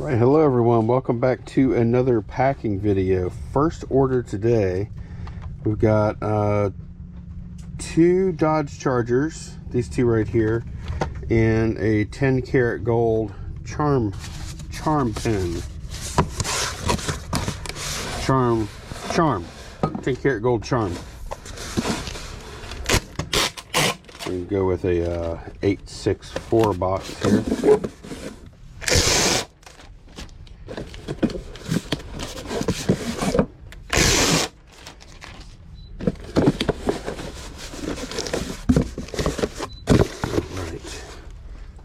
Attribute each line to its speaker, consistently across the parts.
Speaker 1: Right, hello everyone, welcome back to another packing video. First order today, we've got 2 Dodge Chargers, these 2 right here, and a 10 karat gold charm pin. Charm 10 karat gold charm. We can go with a 864 box here.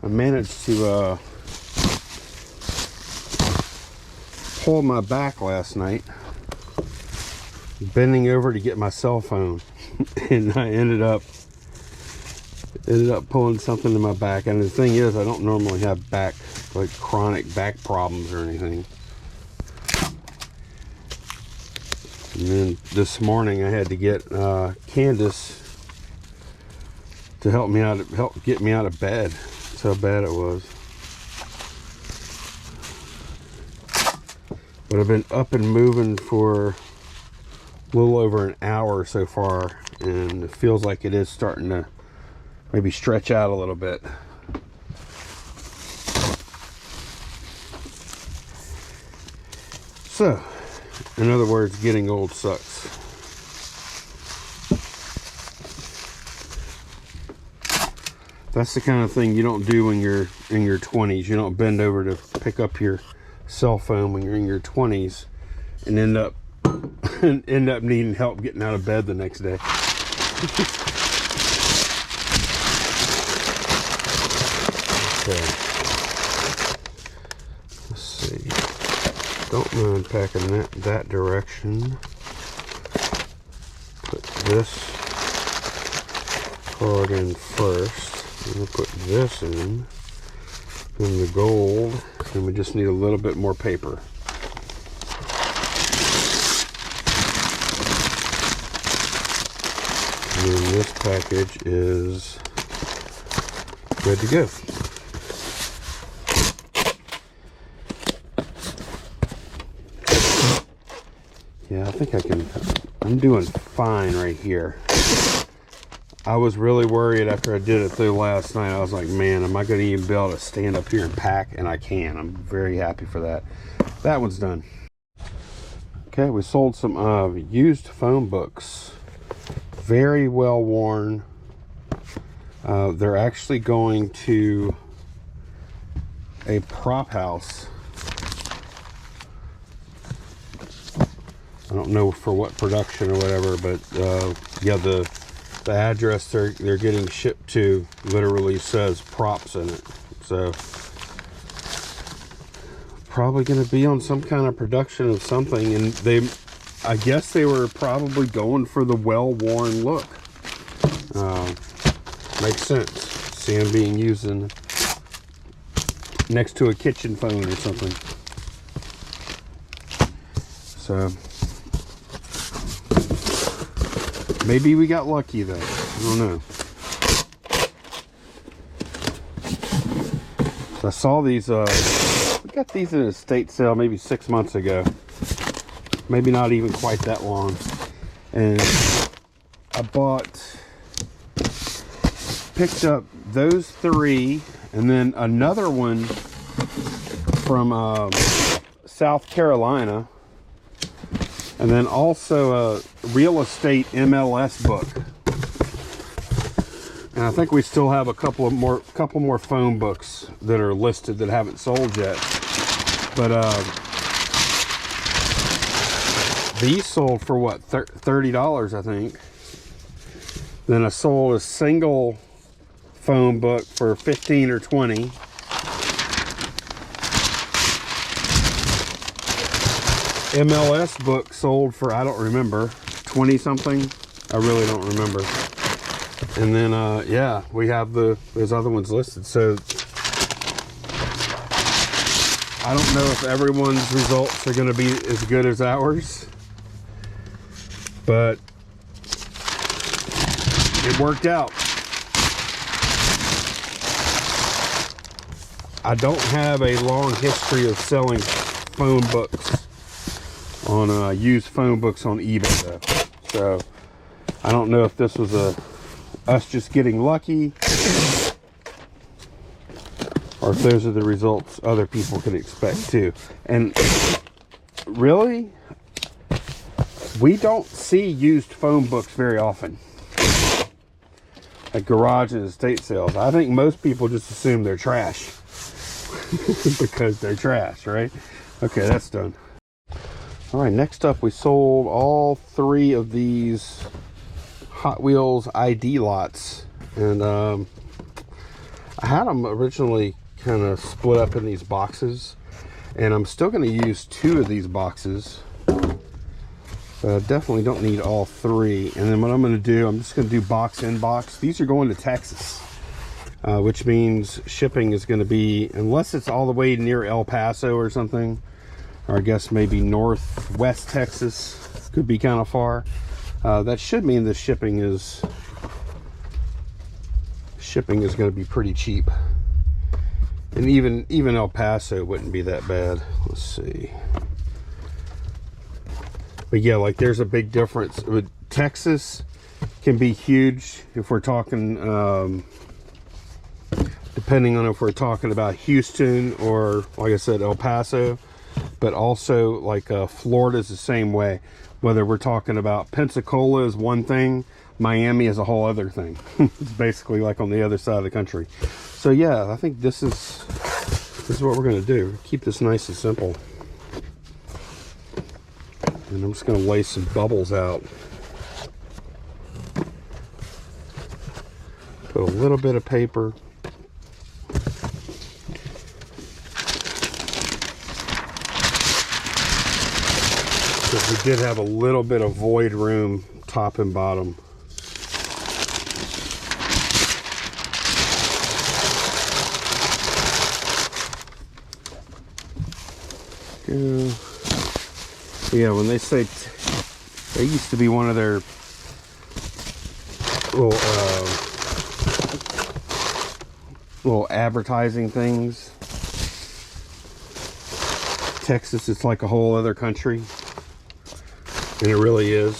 Speaker 1: I managed to pull my back last night, bending over to get my cell phone, and I ended up pulling something in my back. And the thing is, I don't normally have chronic back problems or anything. And then this morning I had to get Candace to help get me out of bed. That's how bad it was. But I've been up and moving for a little over an hour so far, and it feels like it is starting to maybe stretch out a little bit. So, in other words, getting old sucks. That's the kind of thing you don't do when you're in your 20s. You don't bend over to pick up your cell phone when you're in your 20s and end up needing help getting out of bed the next day. Okay. Let's see. Don't mind packing that direction. Put this card in first. I'm going to put this in, then the gold, and we just need a little bit more paper. And then this package is good to go. Yeah, I think I'm doing fine right here. I was really worried after I did it through last night. I was like, man, am I going to even be able to stand up here and pack? And I can. I'm very happy for that. That one's done. Okay, we sold some used phone books. Very well worn. They're actually going to a prop house. I don't know for what production or whatever, but yeah, the address they're getting shipped to literally says props in it. So probably going to be on some kind of production of something, and I guess they were probably going for the well-worn look. Makes sense. See them being used next to a kitchen phone or something. So maybe we got lucky though. I don't know. So I saw these, we got these in a estate sale maybe 6 months ago. Maybe not even quite that long. And I picked up those 3, and then another one from South Carolina. And then also a real estate MLS book. And I think we still have a couple more phone books that are listed that haven't sold yet. But these sold for what, $30, I think. Then I sold a single phone book for 15 or 20. MLS book sold for, I don't remember, 20 something. I really don't remember. And then yeah, we have those other ones listed. So I don't know if everyone's results are going to be as good as ours, but it worked out. I don't have a long history of selling phone books on used phone books on eBay though. So I don't know if this was us just getting lucky, or if those are the results other people can expect too. And really, we don't see used phone books very often at garage and estate sales. I think most people just assume they're trash because they're trash, right? Okay, that's done. All right, next up, we sold all 3 of these Hot Wheels ID lots, and I had them originally kind of split up in these boxes, and I'm still going to use 2 of these boxes, but I definitely don't need all 3. And then what I'm going to do, I'm just going to do box in box. These are going to Texas, which means shipping is going to be, unless it's all the way near El Paso or something, or I guess maybe northwest Texas, could be kind of far. That should mean the shipping is going to be pretty cheap, and even El Paso wouldn't be that bad. Let's see. But yeah, like there's a big difference. Texas can be huge if we're talking, depending on if we're talking about Houston or, like I said, El Paso. But also, like Florida is the same way. Whether we're talking about Pensacola is one thing, Miami is a whole other thing. It's basically like on the other side of the country. So yeah, I think this is what we're going to do. Keep this nice and simple. And I'm just going to lay some bubbles out. Put a little bit of paper. Because we did have a little bit of void room, top and bottom. Yeah, when they say, they used to be one of their little advertising things. Texas is like a whole other country. And it really is.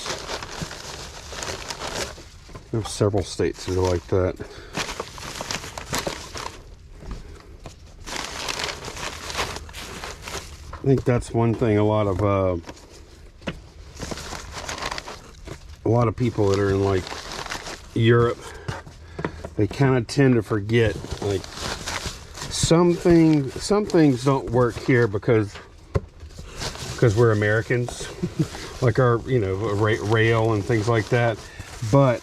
Speaker 1: There's several states that are like that. I think that's one thing a lot of people that are in like Europe, they kind of tend to forget, like some things don't work here because we're Americans. Like our, rail and things like that. But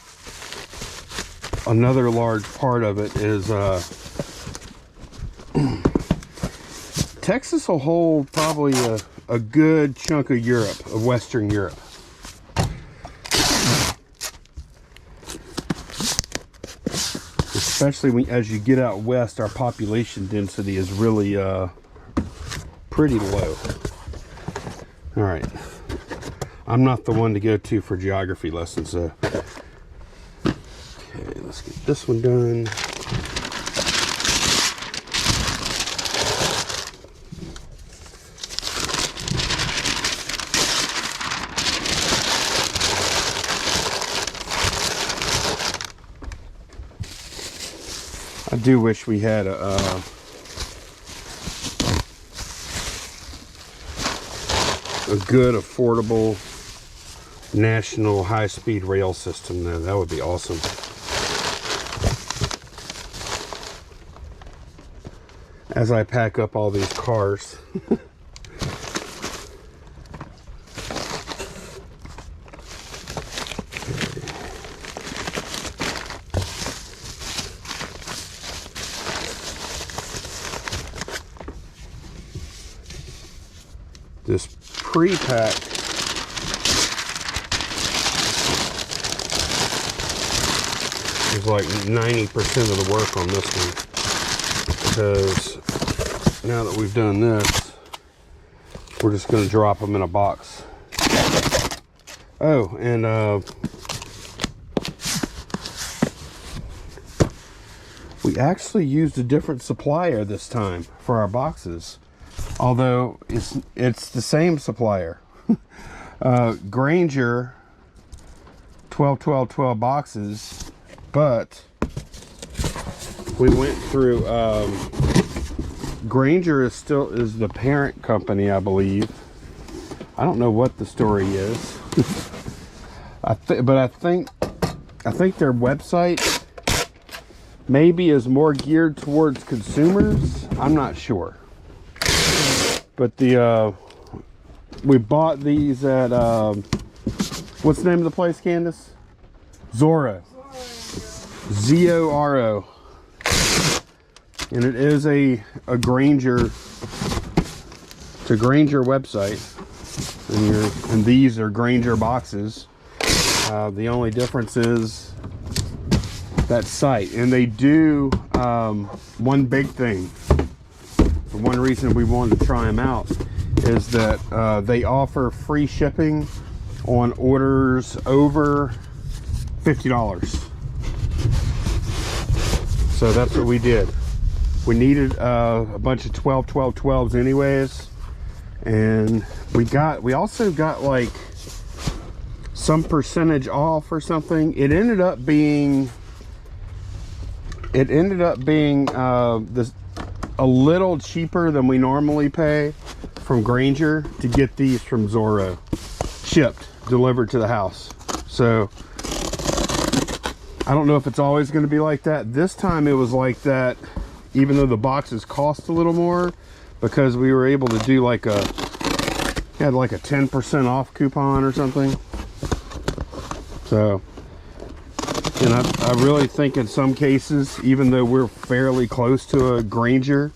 Speaker 1: another large part of it is Texas will hold probably a good chunk of Europe, of Western Europe. Especially as you get out west, our population density is really pretty low. All right. I'm not the one to go to for geography lessons, so. Okay, let's get this one done. I do wish we had a good, affordable national high-speed rail system there. That would be awesome. As I pack up all these cars. This pre-pack is like 90% of the work on this one, because now that we've done this, we're just going to drop them in a box. Oh, and we We actually used a different supplier this time for our boxes, although it's the same supplier. Granger 12 boxes, but we went through Granger is the parent company, I believe. I don't know what the story is. But I think their website maybe is more geared towards consumers. I'm not sure. But we bought these at what's the name of the place, Candace? Zorro. Z-O-R-O. And it is a Granger. It's a Granger website. And these are Granger boxes. The only difference is that site. And they do one big thing. The one reason we wanted to try them out is that they offer free shipping on orders over $50. So that's what we did. We needed a bunch of 12s anyways, and we also got like some percentage off or something. It ended up being a little cheaper than we normally pay from Granger to get these from Zorro shipped, delivered to the house. So I don't know if it's always going to be like that. This time it was like that, even though the boxes cost a little more, because we were able to do like had like a 10% off coupon or something. So, and I really think in some cases, even though we're fairly close to a Granger,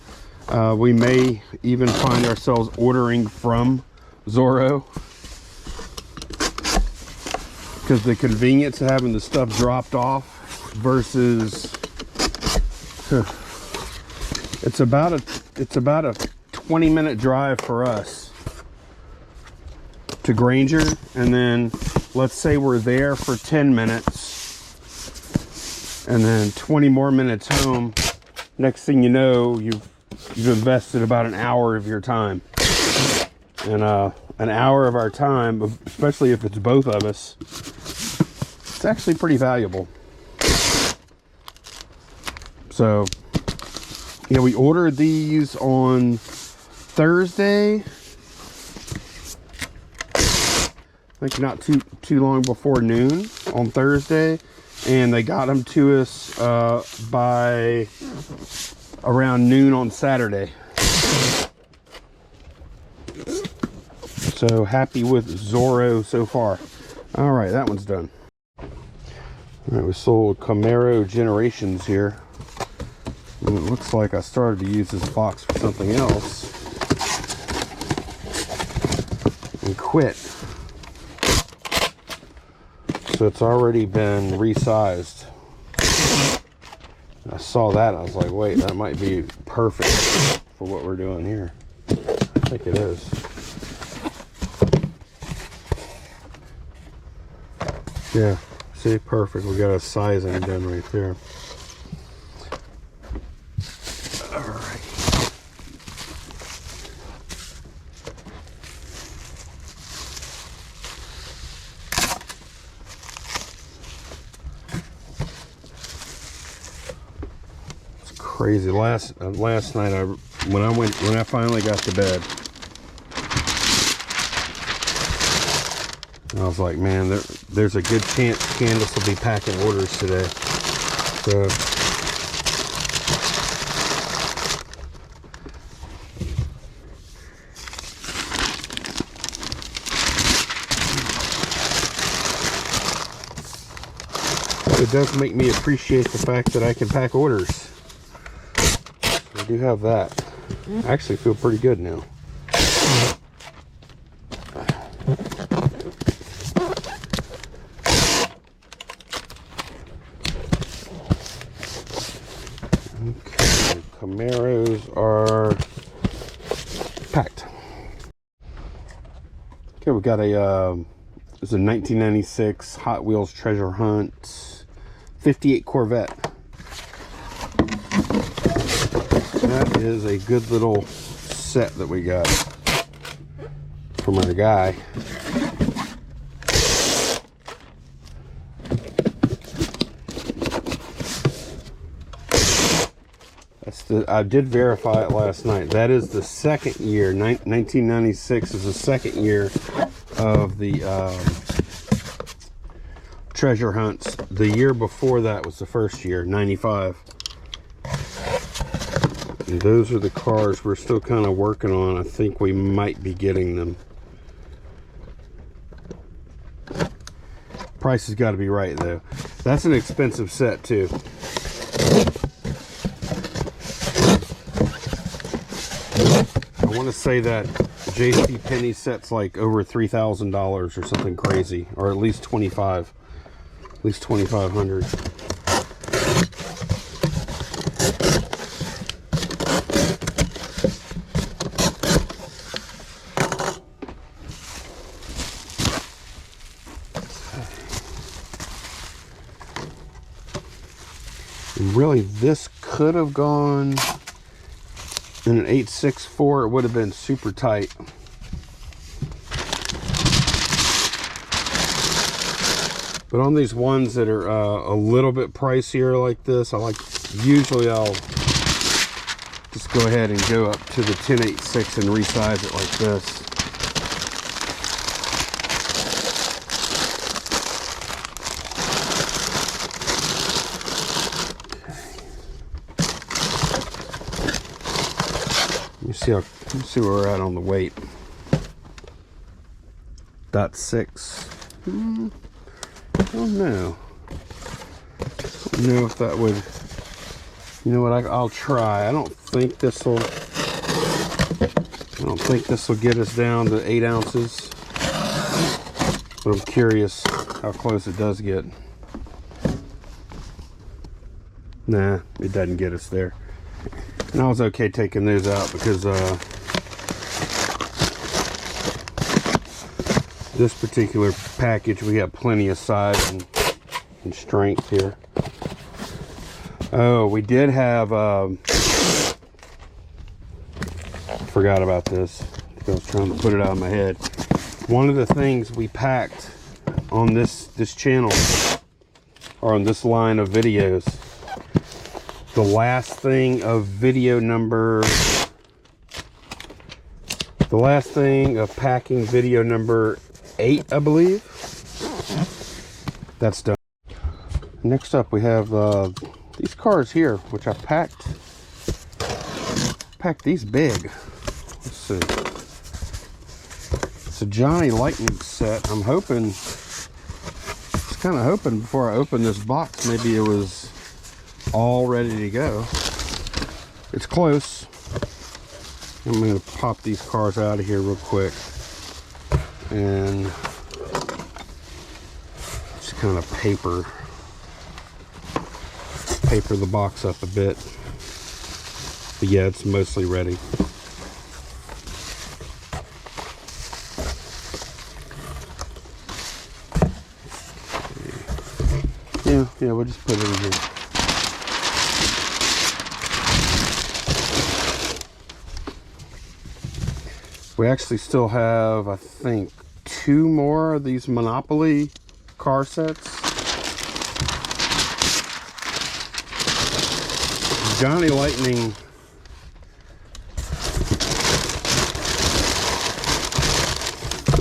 Speaker 1: we may even find ourselves ordering from Zorro, because the convenience of having the stuff dropped off versus it's about a 20-minute drive for us to Granger, and then let's say we're there for 10 minutes and then 20 more minutes home. Next thing you know, you've invested about an hour of your time. And an hour of our time, especially if it's both of us, it's actually pretty valuable. So, yeah, we ordered these on Thursday. I think not too long before noon on Thursday, and they got them to us by around noon on Saturday. So happy with Zorro so far. All right, that one's done. All right, we sold Camaro Generations here. And it looks like I started to use this box for something else and quit. So it's already been resized. I saw that, I was like, wait, that might be perfect for what we're doing here. I think it is. Yeah, see, perfect. We got a sizing done right there. All right. It's crazy. Last night, when I finally got to bed, I was like, man, there's a good chance Candace will be packing orders today. So, it does make me appreciate the fact that I can pack orders. I do have that. I actually feel pretty good now. Okay, Camaros are packed. Okay, we got it's a 1996 Hot Wheels Treasure Hunt 58 Corvette. that is a good little set that we got from our guy. I did verify it last night. That is the second year. 1996 is the second year of the treasure hunts. The year before that was the first year, 95. And those are the cars we're still kind of working on. I think we might be getting them. Price has got to be right though. That's an expensive set too. I want to say that JCPenney set's like over $3,000 or something crazy, or at least 25, at least 2,500. And really, this could have gone in an 864. It would have been super tight. But on these ones that are a little bit pricier like this, usually I'll just go ahead and go up to the 1086 and resize it like this. Let me see where we're at on the weight. .6. I don't know. I don't know if that would. You know what? I'll try. I don't think this will get us down to 8 ounces. But I'm curious how close it does get. Nah, it doesn't get us there. And I was okay taking those out because this particular package, we have plenty of size and strength here. Oh, we did have, forgot about this. I was trying to put it out of my head. One of the things we packed on this channel, or on this line of videos, the last thing of video number, the last thing of packing video number 8, I believe. That's done. Next up we have these cars here, which I packed these big. Let's see. It's a Johnny Lightning set. I'm hoping, just kind of hoping before I open this box, maybe it was all ready to go. It's close. I'm going to pop these cars out of here real quick and just kind of paper the box up a bit. But yeah, it's mostly ready. Yeah, we'll just put it in here. We actually still have, I think, 2 more of these Monopoly car sets. Johnny Lightning.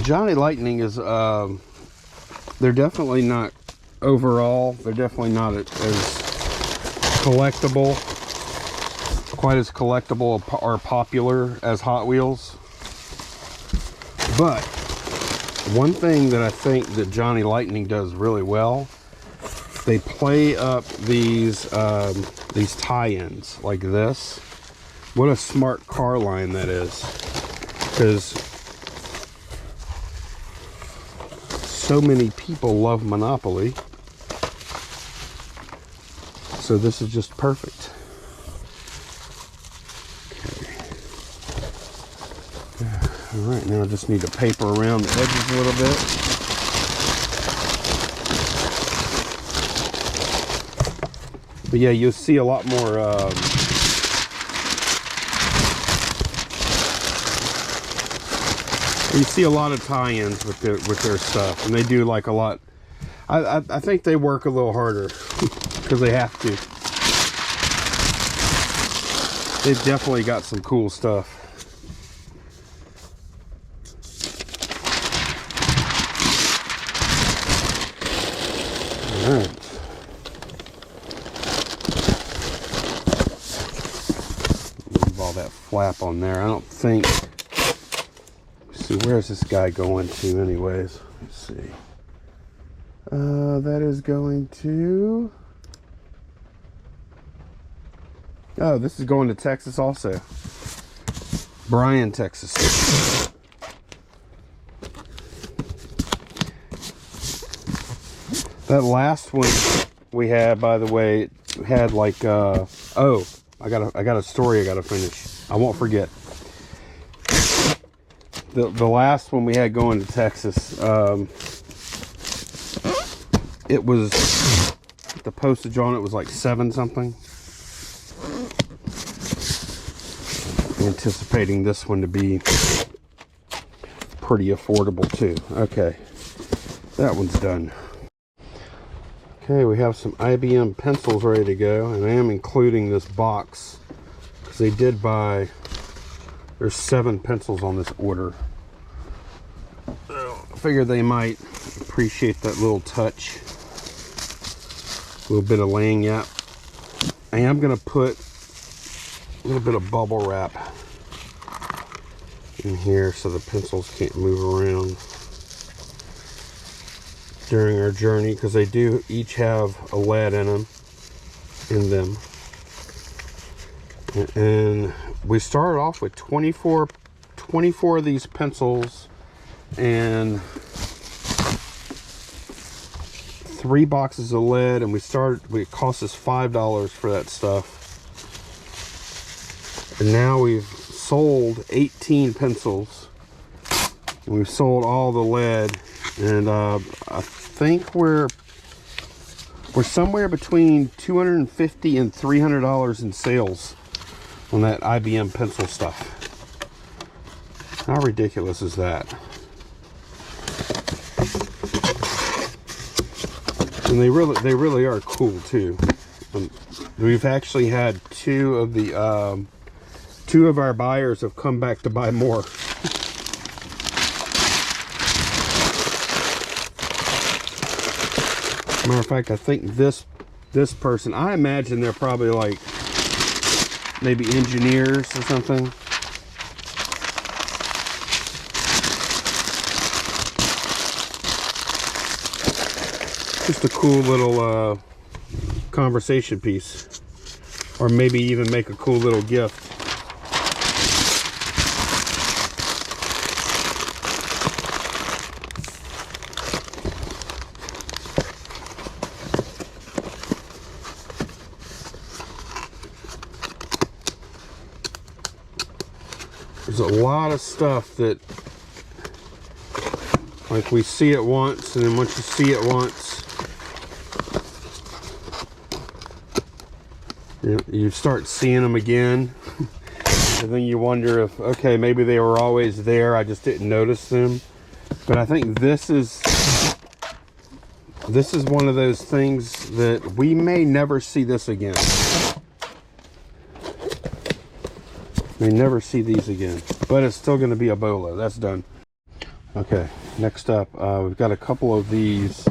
Speaker 1: Johnny Lightning is, they're definitely not, overall, they're definitely not as collectible, quite as collectible or popular as Hot Wheels. But one thing that I think that Johnny Lightning does really well, they play up these tie-ins like this. What a smart car line that is, because so many people love Monopoly. So this is just perfect. All right, now I just need to paper around the edges a little bit. But yeah, you'll see a lot more You see a lot of tie-ins with their stuff, and they do like a lot. I think they work a little harder because they have to. They've definitely got some cool stuff. All right. Leave all that flap on there. I don't think. Let's see, where's this guy going to, anyways? Let's see. That is going to. Oh, this is going to Texas also. Bryan, Texas. That last one we had, by the way, had like oh, I got a story I gotta finish. I won't forget. The last one we had going to Texas, it was, the postage on it was like 7 something. Anticipating this one to be pretty affordable too. Okay, that one's done. Okay, we have some IBM pencils ready to go, and I am including this box because they did buy, there's 7 pencils on this order. So I figured they might appreciate that little touch. A little bit of lanyard. I am going to put a little bit of bubble wrap in here so the pencils can't move around during our journey, because they do each have a lead in them. And we started off with 24 of these pencils and 3 boxes of lead, and it cost us $5 for that stuff. And now we've sold 18 pencils. We've sold all the lead, and I think we're somewhere between $250 and $300 in sales on that IBM pencil stuff. How ridiculous is that? And they really are cool too. We've actually had 2 of our buyers have come back to buy more. Matter of fact, I think this person, I imagine they're probably like maybe engineers or something. Just a cool little conversation piece, or maybe even make a cool little gift. There's a lot of stuff that, like, we see it once, and then once you see it once, you start seeing them again, and then you wonder if, okay, maybe they were always there, I just didn't notice them. But I think this is one of those things that we may never see this again. May never see these again, but it's still going to be a bolo. That's done. Okay, next up, we've got a couple of these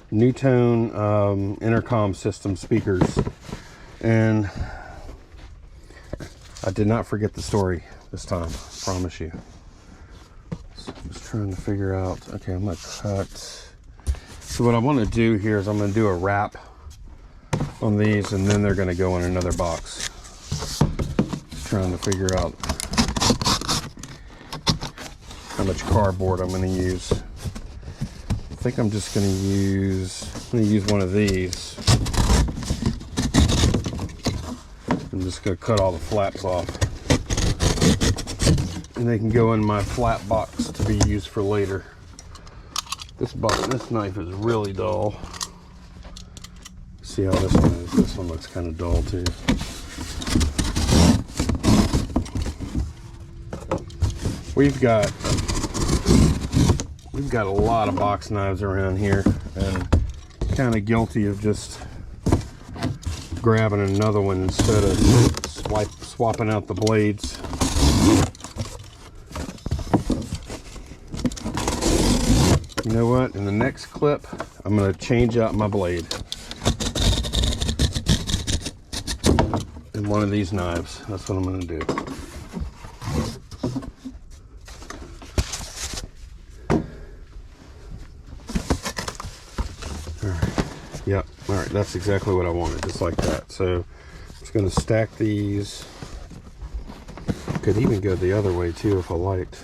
Speaker 1: Newtone intercom system speakers, and I did not forget the story this time, I promise you. So I'm just trying to figure out, okay, I'm going to cut. So what I want to do here is I'm going to do a wrap on these, and then they're going to go in another box. Trying to figure out how much cardboard I'm going to use. I think I'm just going to use one of these. I'm just going to cut all the flaps off, and they can go in my flat box to be used for later. This knife is really dull. See how this one is? This one looks kind of dull too. We've got we've got a lot of box knives around here, and kind of guilty of just grabbing another one instead of swapping out the blades. You know what? In the next clip, I'm going to change out my blade in one of these knives. That's what I'm going to do. Yep, all right, that's exactly what I wanted, just like that. So I'm just going to stack these. Could even go the other way too if I liked.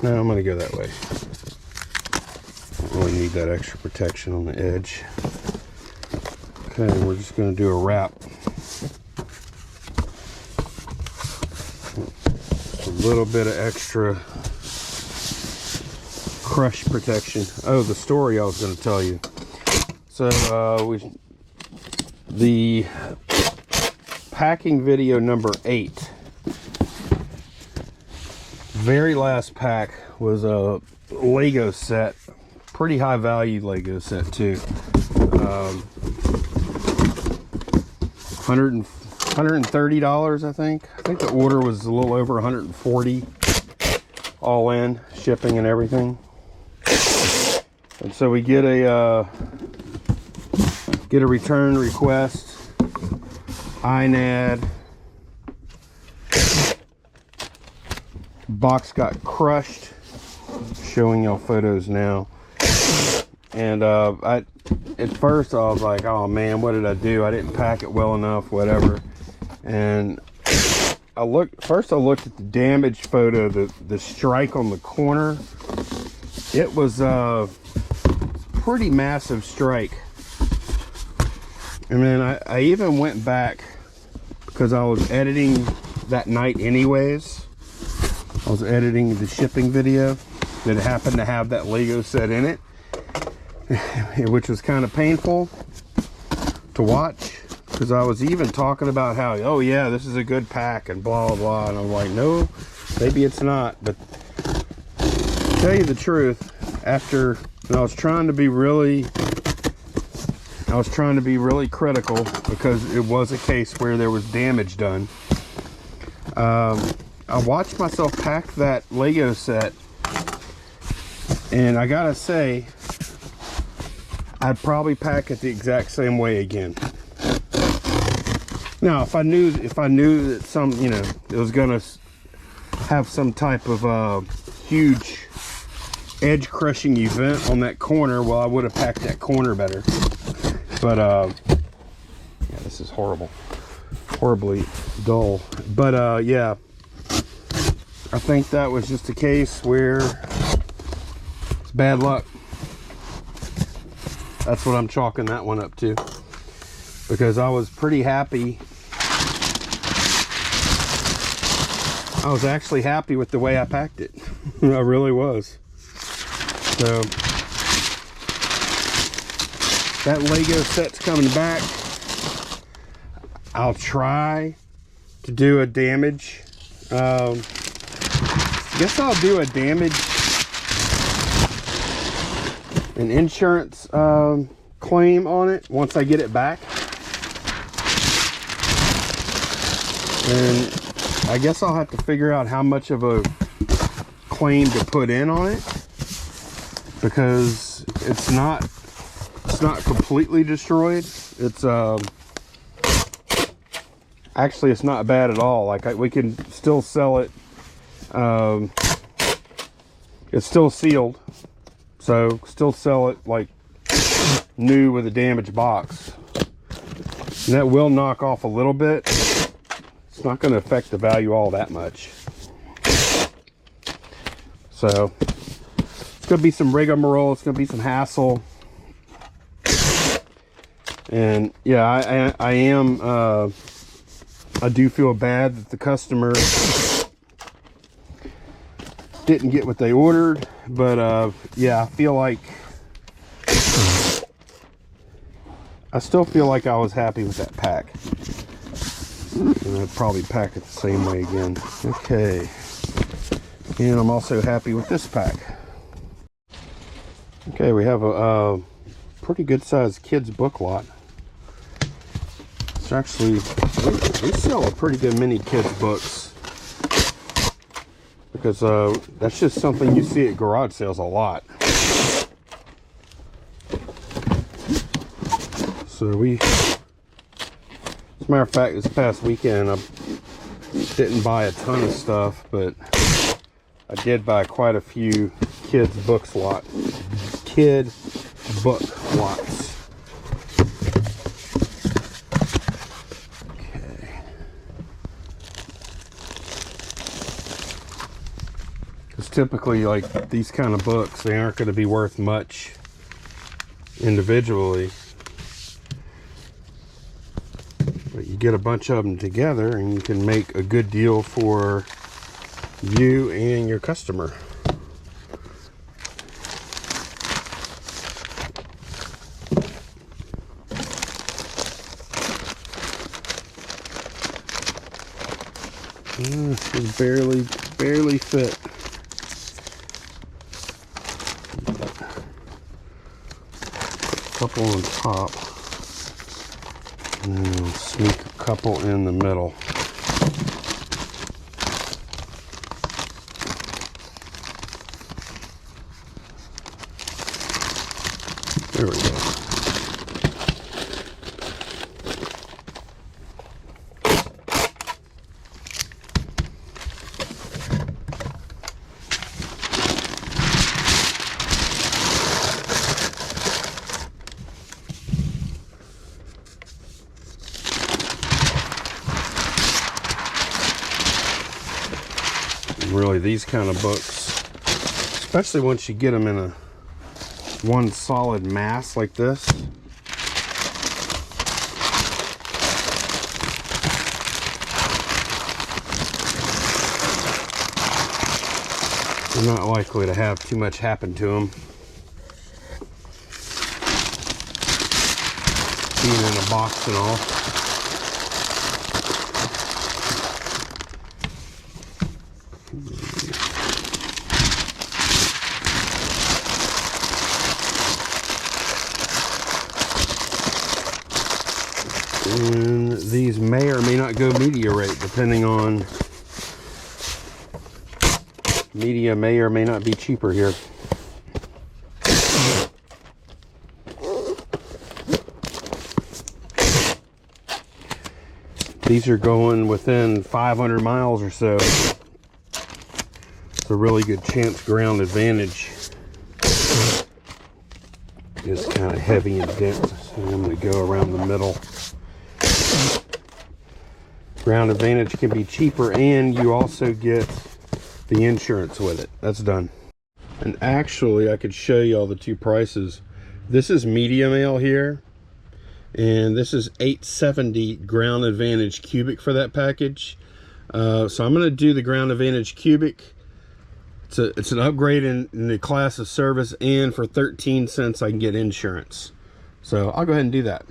Speaker 1: No, I'm going to go that way. Don't really need that extra protection on the edge. Okay, we're just going to do a wrap. Just a little bit of extra crush protection. Oh, the story I was going to tell you. So the packing video number 8, very last pack was a Lego set, pretty high value Lego set too. $130, I think. I think the order was a little over $140 all in, shipping and everything. And so we get a return request, INAD, box got crushed, showing y'all photos now. And at first I was like, oh man, what did I do? I didn't pack it well enough, whatever. And I looked at the damage photo, the strike on the corner. It was pretty massive strike. And then I even went back because I was editing that night anyways. I was editing the shipping video that happened to have that Lego set in it, which was kind of painful to watch because I was even talking about how, oh yeah, this is a good pack and blah blah blah, and I'm like, no, maybe it's not. But to tell you the truth, after I was trying to be really critical because it was a case where there was damage done. I watched myself pack that Lego set, and I gotta say, I'd probably pack it the exact same way again. Now, if I knew that some, you know, it was gonna have some type of huge edge crushing event on that corner, well, I would have packed that corner better. But yeah, this is horribly dull. But yeah, I think that was just a case where it's bad luck. That's what I'm chalking that one up to, because I was pretty happy. I was actually happy with the way I packed it. I really was. So that Lego set's coming back. I'll try to do a damage. I guess I'll do a damage, an insurance claim on it once I get it back. And I guess I'll have to figure out how much of a claim to put in on it, because it's not completely destroyed. It's actually, it's not bad at all. Like we can still sell it. It's still sealed, so still sell it like new with a damaged box. And that will knock off a little bit. It's not going to affect the value all that much. So it's going to be some rigmarole. It's going to be some hassle. And yeah, I am, I do feel bad that the customer didn't get what they ordered, but yeah, I still feel like I was happy with that pack. And I'd probably pack it the same way again. Okay, And I'm also happy with this pack. Okay, we have a pretty good sized kids book lot. It's actually, they sell a pretty good many kids books, because that's just something you see at garage sales a lot. So as a matter of fact, this past weekend I didn't buy a ton of stuff, but I did buy quite a few kid book lots. Okay. Because typically, like these kind of books, they aren't going to be worth much individually. But you get a bunch of them together and you can make a good deal for you and your customer. This is barely fit. Put a couple on top. And then we'll sneak a couple in the middle. There we go. Really, these kind of books, especially once you get them in one solid mass like this, you're not likely to have too much happen to them. Being in a box and all. And these may or may not go media rate, depending on, media may or may not be cheaper here. These are going within 500 miles or so. It's a really good chance ground advantage is kind of heavy and dense. So I'm going to go around the middle. Ground advantage can be cheaper, and you also get the insurance with it. That's done. And actually, I could show you all the two prices. This is media mail here, and this is $870 ground advantage cubic for that package. So I'm going to do the ground advantage cubic. It's an upgrade in the class of service, and for 13 cents I can get insurance. So I'll go ahead and do that.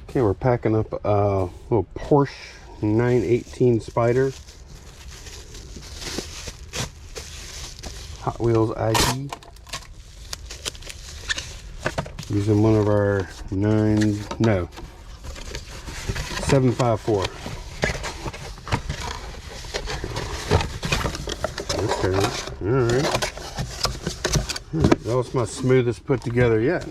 Speaker 1: Okay, we're packing up a little Porsche 918 Spider. Hot Wheels ID. Using one of our 754. Okay, alright. That was my smoothest put together yet.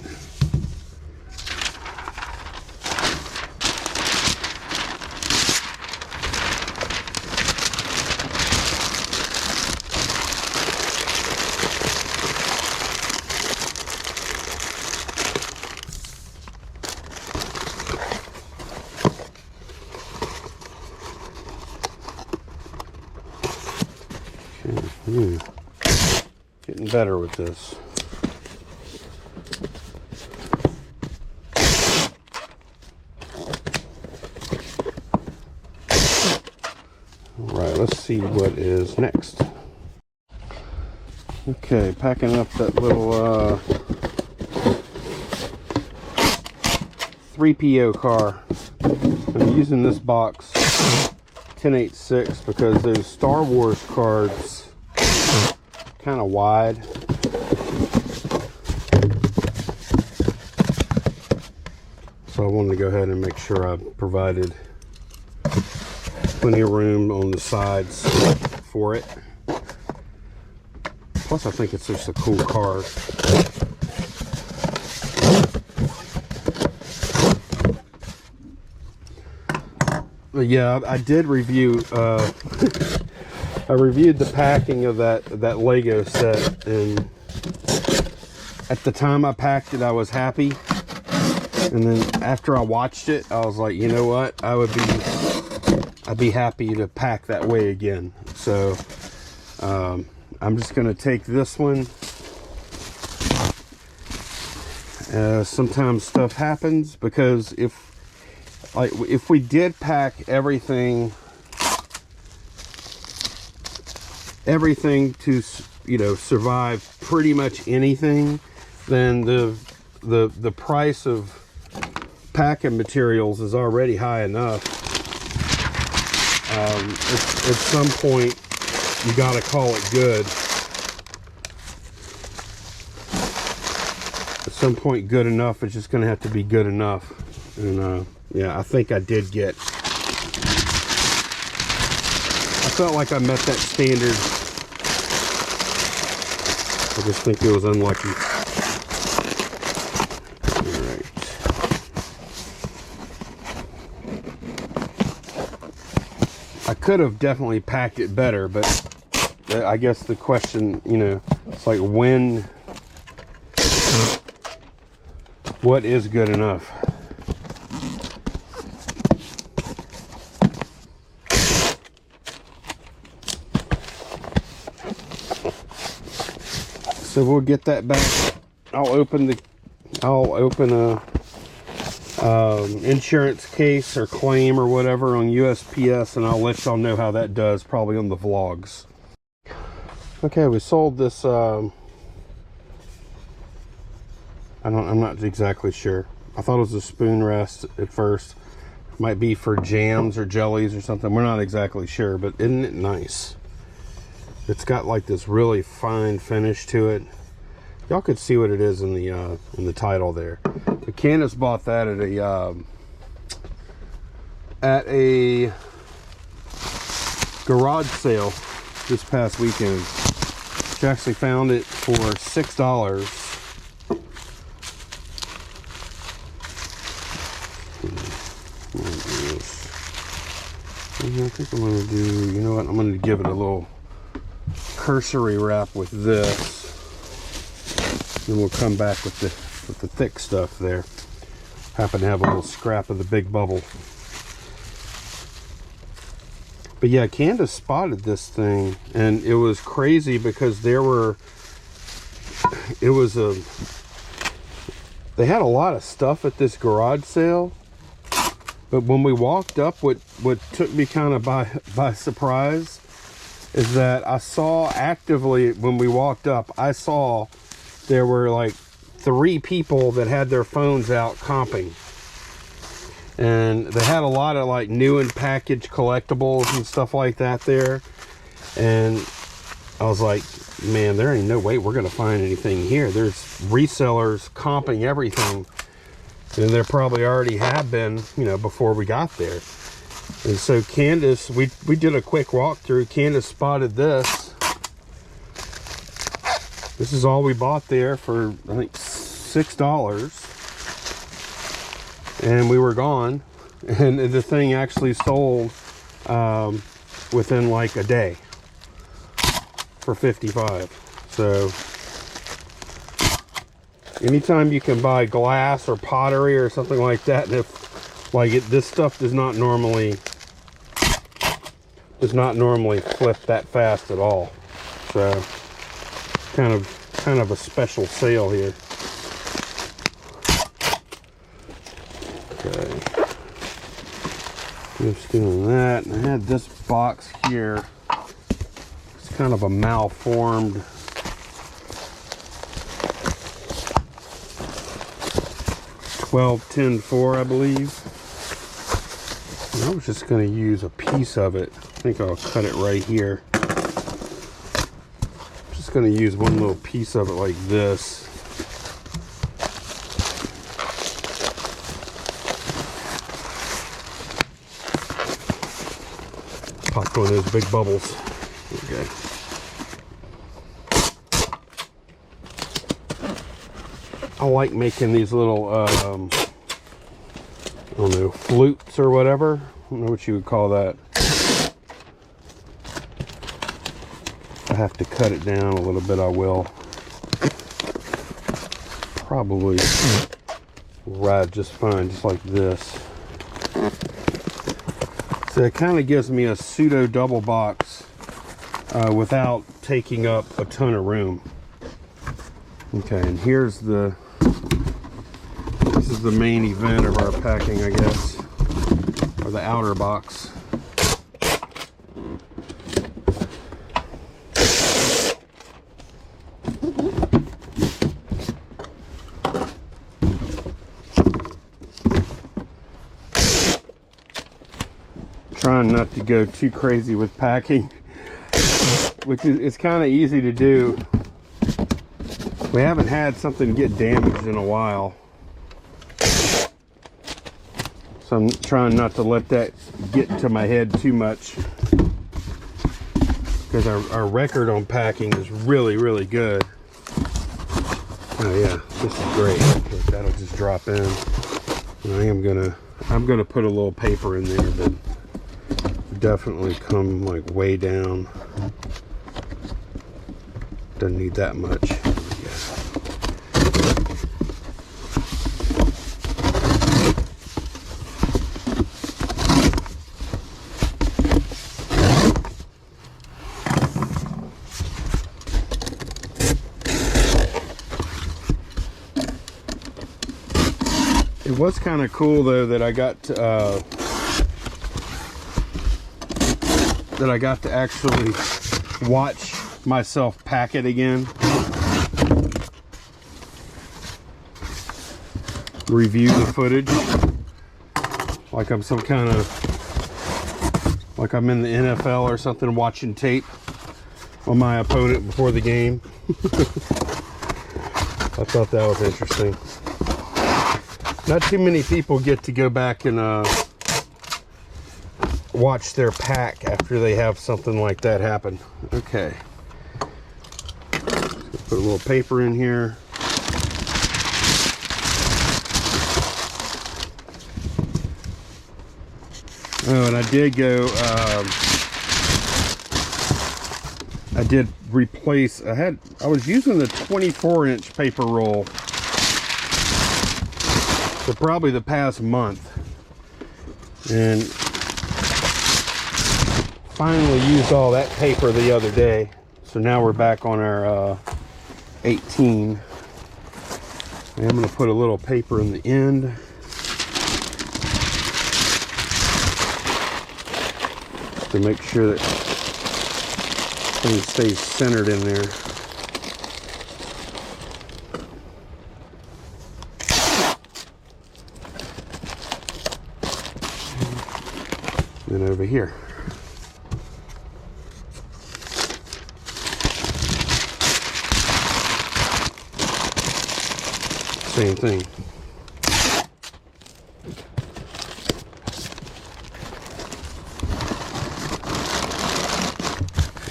Speaker 1: Getting better with this. Alright, let's see what is next. Okay, packing up that little 3PO car. I'm using this box 10.8.6 because those Star Wars cards kind of wide. So I wanted to go ahead and make sure I provided plenty of room on the sides for it. Plus, I think it's just a cool card. But yeah, I did review. I reviewed the packing of that Lego set, and at the time I packed it, I was happy. And then after I watched it, I was like, you know what? I'd be happy to pack that way again. So I'm just gonna take this one. Sometimes stuff happens, because if we did pack everything to, you know, survive pretty much anything, then the price of packing materials is already high enough. At some point you got to call it good. At some point, good enough is just going to have to be good enough. And yeah, I think I did get, I felt like I met that standard. I just think it was unlucky. Alright. I could have definitely packed it better, but I guess the question, you know, it's like, what is good enough? So we'll get that back. I'll open a insurance case or claim or whatever on USPS, and I'll let y'all know how that does, probably on the vlogs. Okay, we sold this. I'm not exactly sure. I thought it was a spoon rest at first. Might be for jams or jellies or something. We're not exactly sure, but isn't it nice? It's got like this really fine finish to it. Y'all could see what it is in the title there. But Candace bought that at a garage sale this past weekend. She actually found it for $6. I think I'm going to do, you know what, I'm going to give it a little cursory wrap with this. Then we'll come back with the thick stuff there. Happen to have a little scrap of the big bubble. But yeah, Candace spotted this thing, and it was crazy because they had a lot of stuff at this garage sale. But when we walked up, what took me kind of by surprise is that I saw actively, when we walked up, I saw there were like 3 people that had their phones out comping. And they had a lot of like new and packaged collectibles and stuff like that there. And I was like, man, there ain't no way we're going to find anything here. There's resellers comping everything. And there probably already have been, you know, before we got there. And so Candace, we did a quick walkthrough. Candace spotted this. This is all we bought there for, I think, $6. And we were gone. And the thing actually sold within like a day for $55. So anytime you can buy glass or pottery or something like that, and if like this stuff does not normally flip that fast at all. So kind of a special sale here. Okay, just doing that. And I had this box here. It's kind of a malformed $12-10-4, I believe. I was just going to use a piece of it. I think I'll cut it right here. Just going to use one little piece of it like this. Pop one of those big bubbles. Okay. I like making these little, I don't know, flutes or whatever. I don't know what you would call that. If I have to cut it down a little bit, I will. Probably ride just fine, just like this. So it kind of gives me a pseudo double box without taking up a ton of room. Okay, and here's this is the main event of our packing, I guess, or the outer box. Trying not to go too crazy with packing, which is it's kind of easy to do. We haven't had something get damaged in a while, so I'm trying not to let that get to my head too much, because our record on packing is really, really good. Oh yeah, this is great. Okay, that'll just drop in. And I'm gonna put a little paper in there, but definitely come like way down. Doesn't need that much. It was kind of cool though that I got to actually watch myself pack it again. Review the footage like I'm some kind of, like I'm in the NFL or something, watching tape on my opponent before the game. I thought that was interesting. Not too many people get to go back and watch their pack after they have something like that happen. Okay. Put a little paper in here. Oh, and I did go, I did replace, I was using the 24-inch paper roll for probably the past month, and finally used all that paper the other day. So now we're back on our 18. And I'm going to put a little paper in the end. To make sure that things stay centered in there. And over here. Same thing.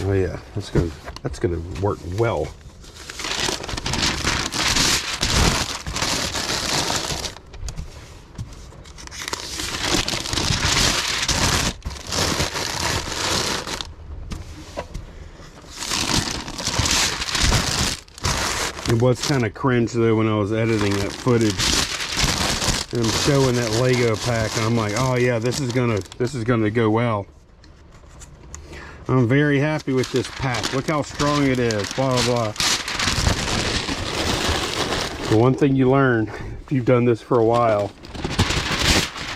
Speaker 1: Oh yeah, that's gonna work well. It was kind of cringe though when I was editing that footage and I'm showing that Lego pack, and I'm like, oh yeah, this is gonna go well. I'm very happy with this pack. Look how strong it is. Blah blah blah. The one thing you learn if you've done this for a while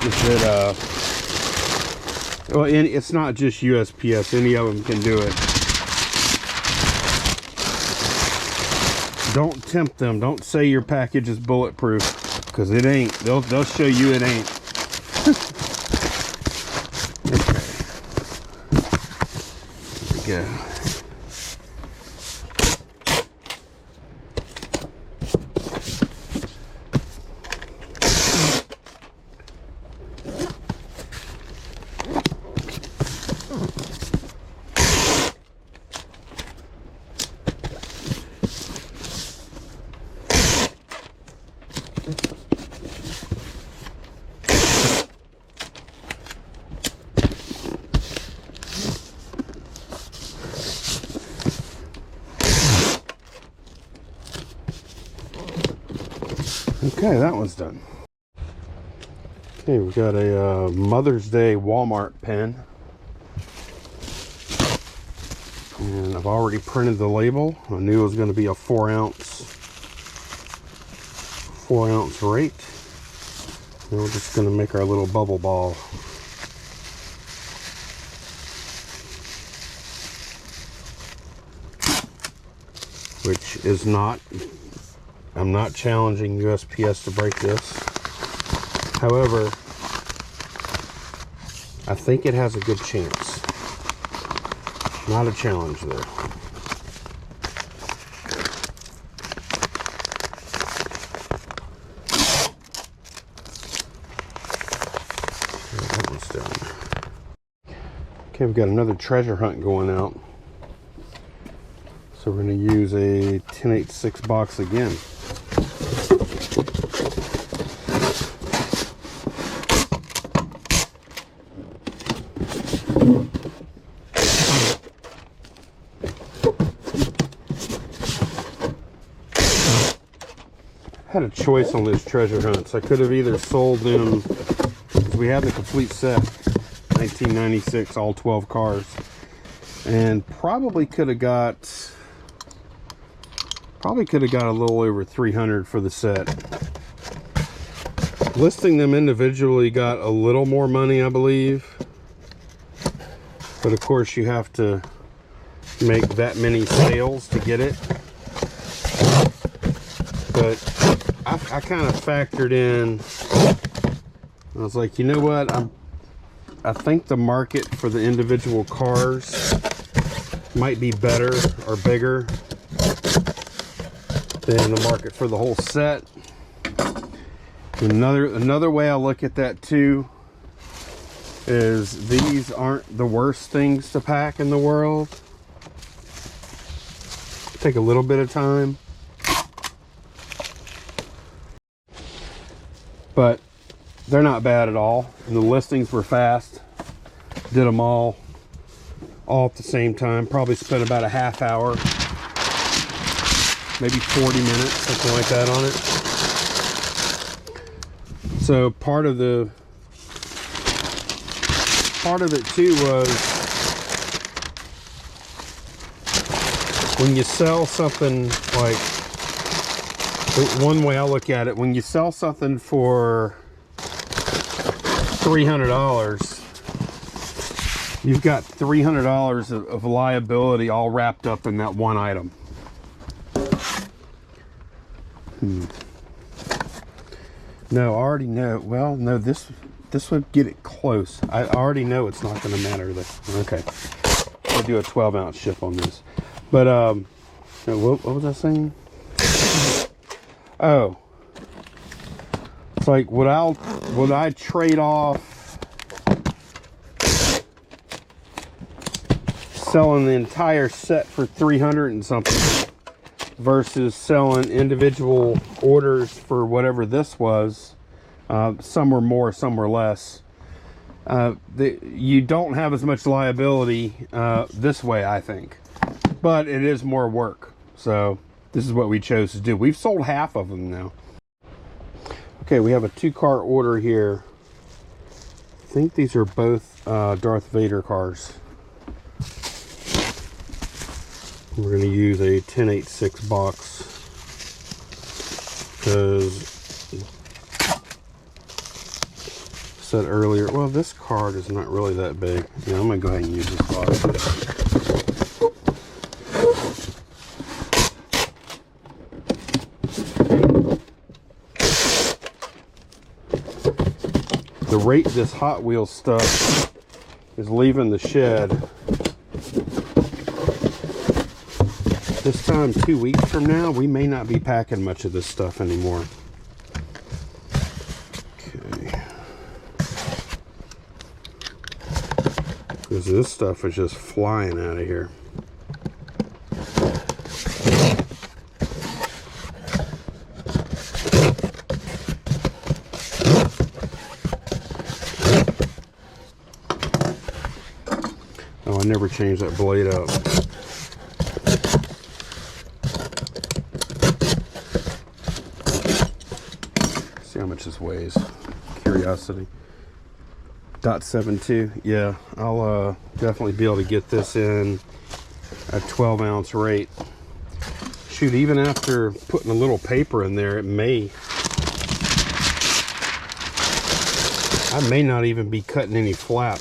Speaker 1: is that well, it's not just USPS. Any of them can do it. Don't tempt them. Don't say your package is bulletproof, because it ain't. They'll show you it ain't. go. Okay, that one's done. Okay, we got a Mother's Day Walmart pen. And I've already printed the label. I knew it was going to be a 4-ounce rate. And we're just going to make our little bubble ball. Which is not, I'm not challenging USPS to break this. However, I think it has a good chance. Not a challenge though. That one's done. Okay, we've got another treasure hunt going out. So we're going to use a 1086 box again. Had a choice on those treasure hunts. I could have either sold them, because we had the complete set, 1996, all 12 cars, and probably could have got a little over 300 for the set. Listing them individually got a little more money, I believe, but of course you have to make that many sales to get it. But I kind of factored in, I was like, you know what, I think the market for the individual cars might be better or bigger than the market for the whole set. Another way I look at that too is these aren't the worst things to pack in the world. Take a little bit of time, but they're not bad at all. And the listings were fast. Did them all at the same time. Probably spent about a half hour, maybe 40 minutes, something like that on it. So part of it too was when you sell something, like, one way I look at it, when you sell something for $300, you've got $300 of liability all wrapped up in that one item. No, I already know. Well, no, this would get it close. I already know it's not going to matter. Okay, I'll do a 12-ounce ship on this. But what was I saying? Oh, it's like, would I trade off selling the entire set for 300 and something versus selling individual orders for whatever this was? Some were more, some were less. You don't have as much liability this way, I think, but it is more work. So this is what we chose to do. We've sold half of them now. Okay, we have a 2-car order here. I think these are both Darth Vader cars. We're going to use a 1086 box because said earlier, well, this card is not really that big. Yeah, I'm going to go ahead and use this box. The rate this Hot Wheels stuff is leaving the shed this time 2 weeks from now, we may not be packing much of this stuff anymore. Okay. Because this stuff is just flying out of here. Oh, I never changed that blade up. See how much this weighs. Curiosity. .72. Yeah, I'll definitely be able to get this in a 12-ounce rate. Shoot, even after putting a little paper in there, I may not even be cutting any flap.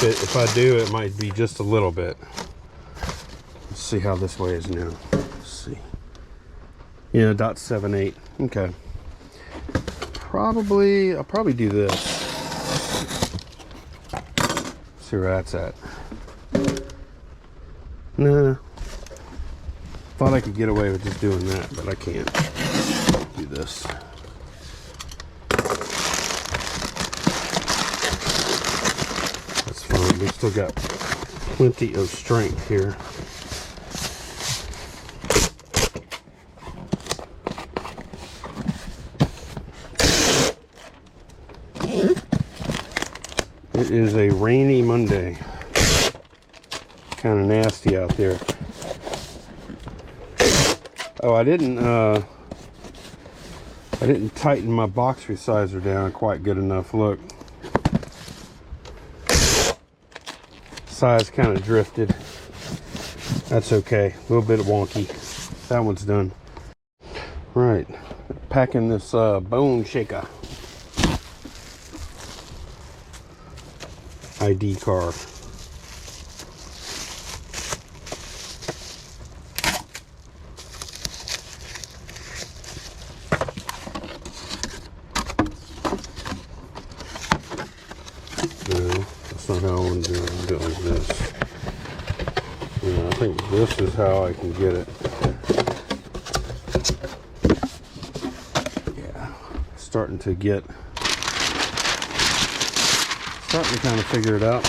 Speaker 1: If I do, it might be just a little bit. Let's see how this weighs now. Let's see. Yeah, .78. Okay. I'll probably do this. See where that's at. Nah. Thought I could get away with just doing that, but I can't. Do this. We still got plenty of strength here. It is a rainy Monday. Kind of nasty out there. Oh, I didn't tighten my box resizer down quite good enough. Look. Size kind of drifted. That's okay. A little bit wonky. That one's done. Right. Packing this bone shaker. ID car. How I want to do it like this. Yeah, I think this is how I can get it. Yeah, starting to kind of figure it out.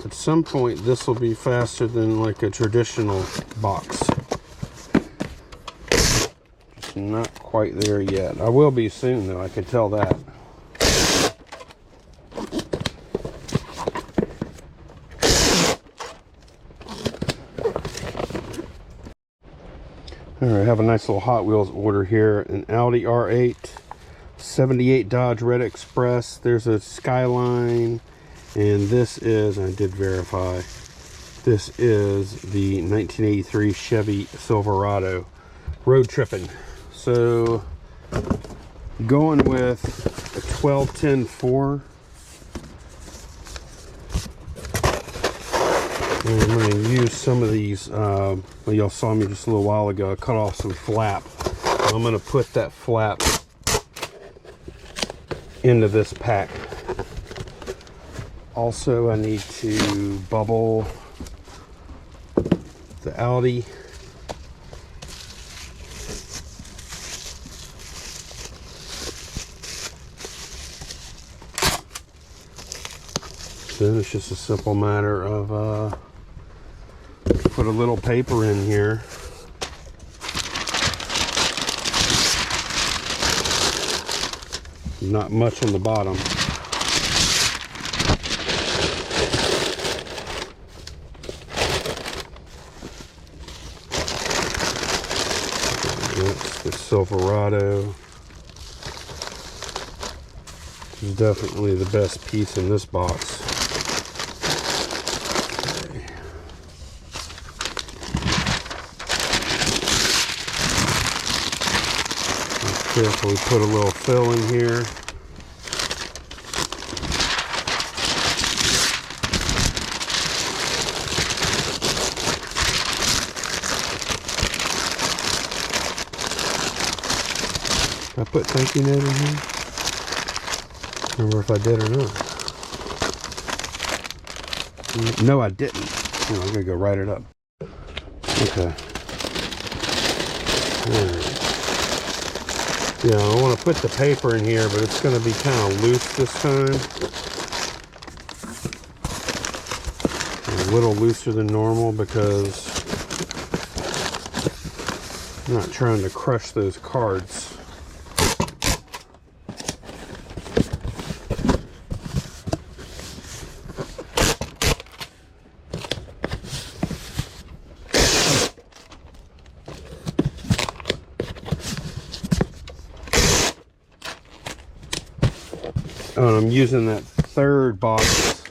Speaker 1: At some point, this will be faster than like a traditional box. Just not quite there yet. I will be soon, though. I can tell that. All right, I have a nice little Hot Wheels order here. An Audi R8, 78 Dodge Red Express. There's a Skyline. And this is, I did verify, this is the 1983 Chevy Silverado road tripping. So going with a 12-10-4. And I'm going to use some of these, well, y'all saw me just a little while ago, I cut off some flap. I'm going to put that flap into this pack. Also, I need to bubble the Audi. Then it's just a simple matter of put a little paper in here. Not much on the bottom. That's the Silverado. This is definitely the best piece in this box. Okay. Carefully put a little fill in here. Did I put thank you note in here? I don't remember if I did or not. No, I didn't. Oh, I'm gonna go write it up. Okay. Alright. Yeah, I want to put the paper in here, but it's going to be kind of loose this time. A little looser than normal because I'm not trying to crush those cards. Oh, and I'm using that third box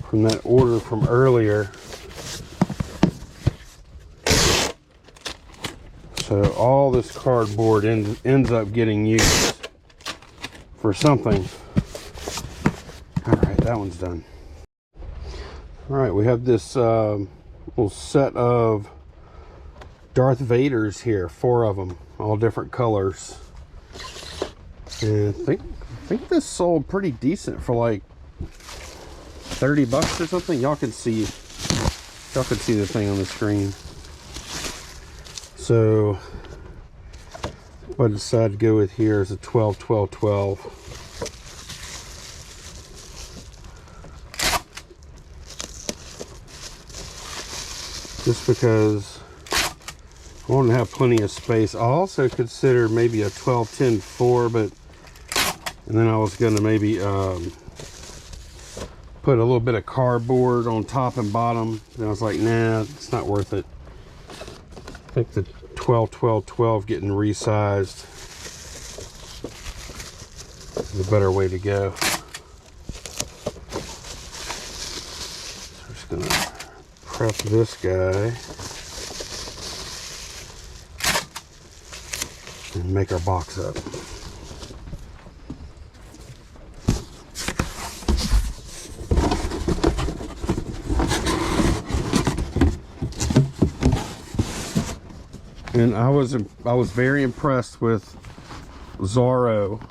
Speaker 1: from that order from earlier. So all this cardboard ends up getting used for something. Alright, that one's done. Alright, we have this little set of Darth Vaders here, 4 of them, all different colors. And I think this sold pretty decent for like 30 bucks or something. Y'all can see the thing on the screen. So what I decided to go with here is a 12 12 12. Just because I want to have plenty of space. I also consider maybe a 12 10 4, but and then I was going to maybe put a little bit of cardboard on top and bottom. And I was like, nah, it's not worth it. I think the 12 12 12 getting resized is a better way to go. So I'm just going to prep this guy and make our box up. And I was very impressed with Zorro,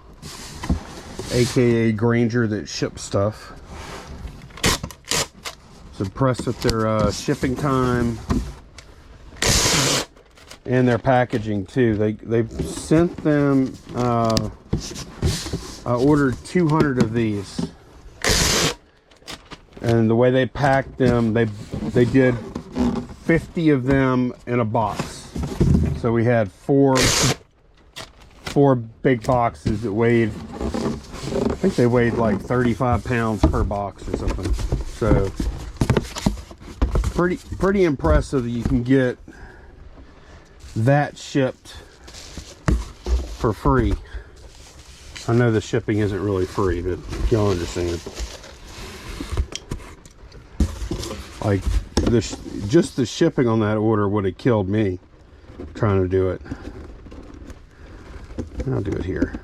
Speaker 1: aka Granger, that ships stuff. I was impressed with their shipping time and their packaging too. They've sent them. I ordered 200 of these, and the way they packed them, they did 50 of them in a box. So we had four big boxes that weighed, I think they weighed like 35 pounds per box or something. So pretty impressive that you can get that shipped for free. I know the shipping isn't really free, but y'all understand. Like just the shipping on that order would have killed me trying to do it. I'll do it here.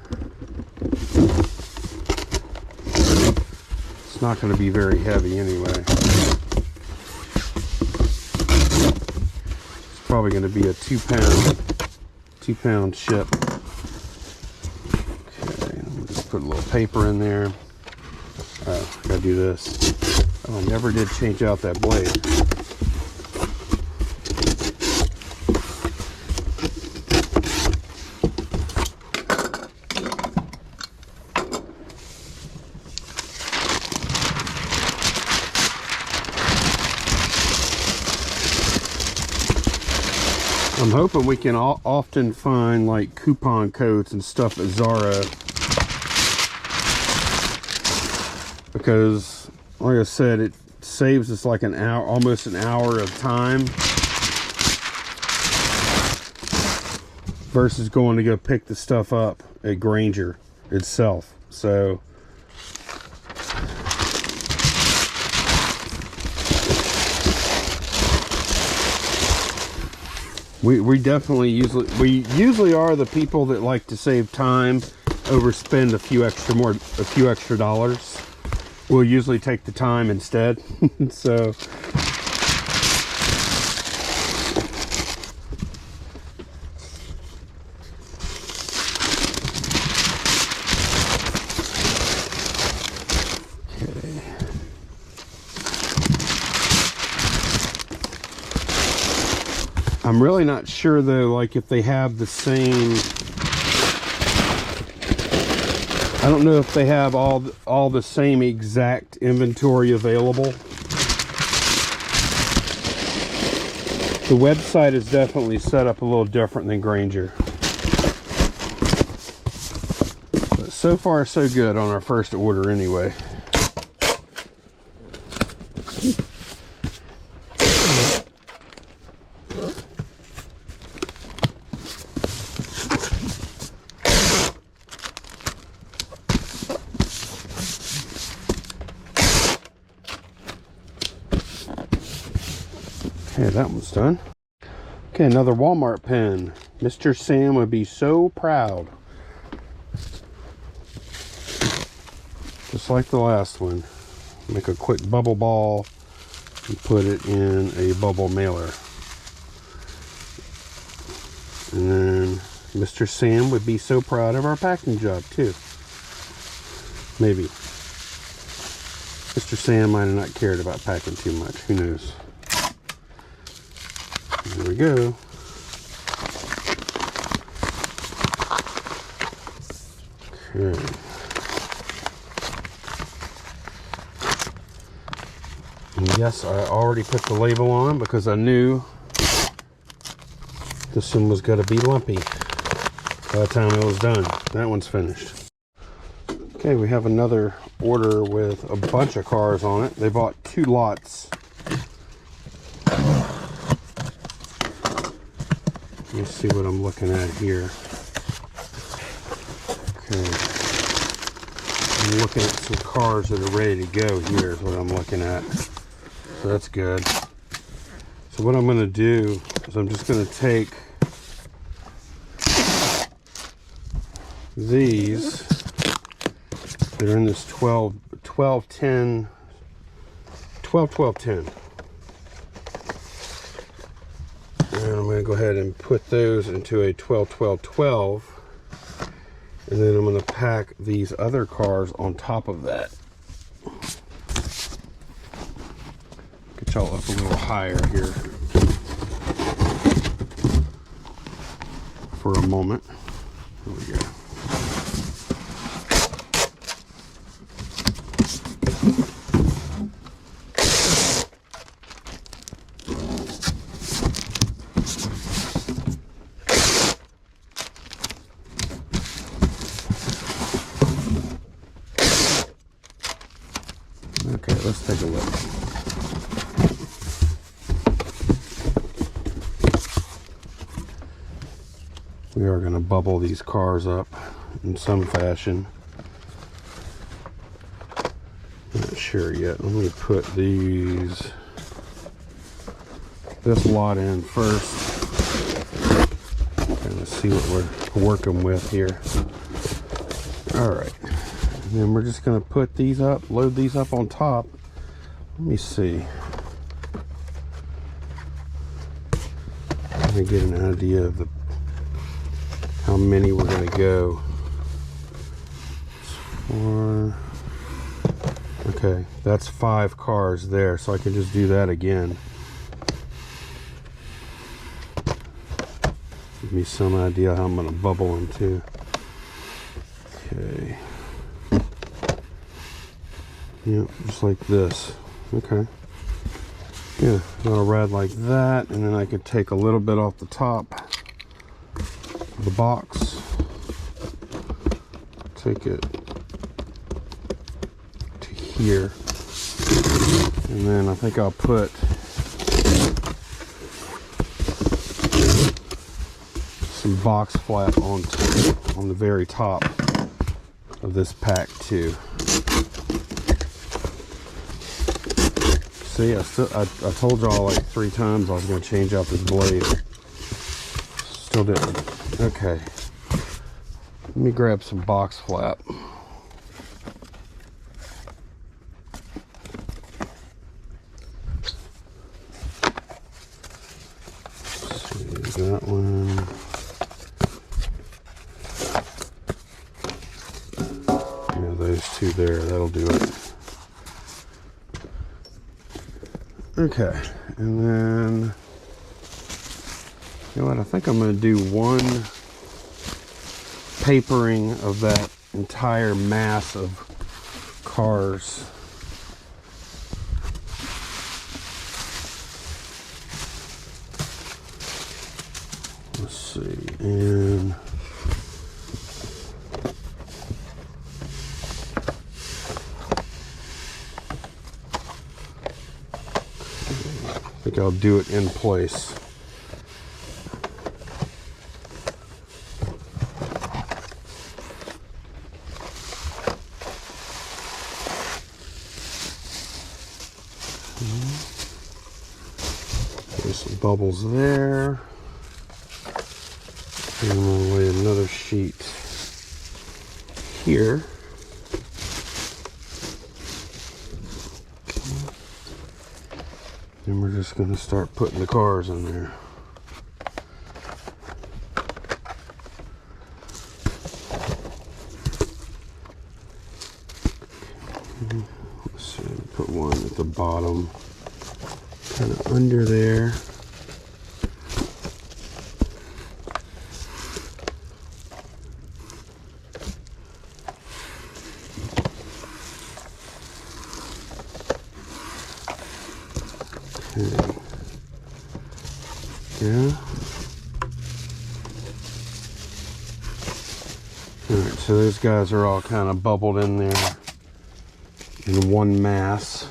Speaker 1: It's not going to be very heavy anyway. It's probably going to be a 2 pound ship. Okay, I'll just put a little paper in there. Oh, I gotta do this. Oh, I never did change out that blade. I'm hoping we can often find like coupon codes and stuff at Zara, because like I said, it saves us like an hour, almost an hour of time versus going to go pick the stuff up at Granger itself. So We definitely usually are the people that like to save time, overspend a few extra dollars. We'll usually take the time instead. So I'm really not sure though, like if they have the same, I don't know if they have all the same exact inventory available. The website is definitely set up a little different than Grainger. But so far so good on our first order anyway. Okay, that one's done. Okay, another Walmart pen. Mr. Sam would be so proud. Just like the last one. Make a quick bubble ball and put it in a bubble mailer. And then Mr. Sam would be so proud of our packing job too. Maybe. Mr. Sam might have not cared about packing too much. Who knows? There we go. Okay. And yes, I already put the label on because I knew this one was going to be lumpy by the time it was done. That one's finished. Okay, we have another order with a bunch of cars on it. They bought 2 lots. Let me see what I'm looking at here. Okay. I'm looking at some cars that are ready to go here is what I'm looking at. So that's good. So what I'm going to do is I'm just going to take these that are in this 12 10 10. And I'm going to go ahead and put those into a 12 12 12, and then I'm going to pack these other cars on top of that. Get y'all up a little higher here for a moment. Here we go. Okay, let's take a look. We are going to bubble these cars up in some fashion. Not sure yet. Let me put this lot in first. And let's see what we're working with here. Alright. And then we're just going to put these up, load these up on top. Let me see. Let me get an idea of how many we're going to go. 4. Okay, that's 5 cars there, so I can just do that again. Give me some idea how I'm going to bubble them too. Okay. Yep, just like this. Okay. Yeah, I'll ride like that, and then I could take a little bit off the top of the box. Take it to here. And then I think I'll put some box flap on the very top of this pack too. See, I told y'all like 3 times I was going to change out this blade. still didn't. Okay. Let me grab some box flap. Let's see, that one. Yeah, those two there, that'll do it. Okay, and then, you know what, I think I'm going to do one papering of that entire mass of cars. Let's see, and I think I'll do it in place. There's some bubbles there. And we'll lay another sheet here. And we're just going to start putting the cars in there. Let's see, put one at the bottom, kind of under there. Okay. Yeah. Alright, so those guys are all kind of bubbled in there in one mass.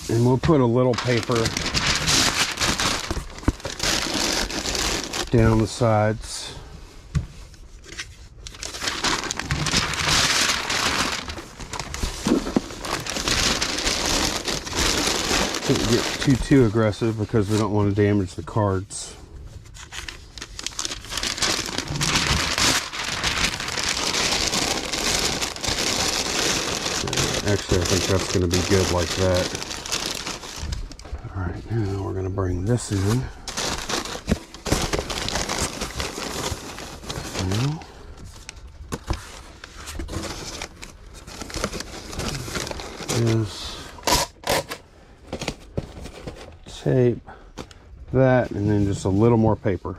Speaker 1: And we'll put a little paper down the sides. Can't get too aggressive because we don't want to damage the cards. Actually, I think that's going to be good like that. Alright, now we're going to bring this in. Now, this tape, that, and then just a little more paper.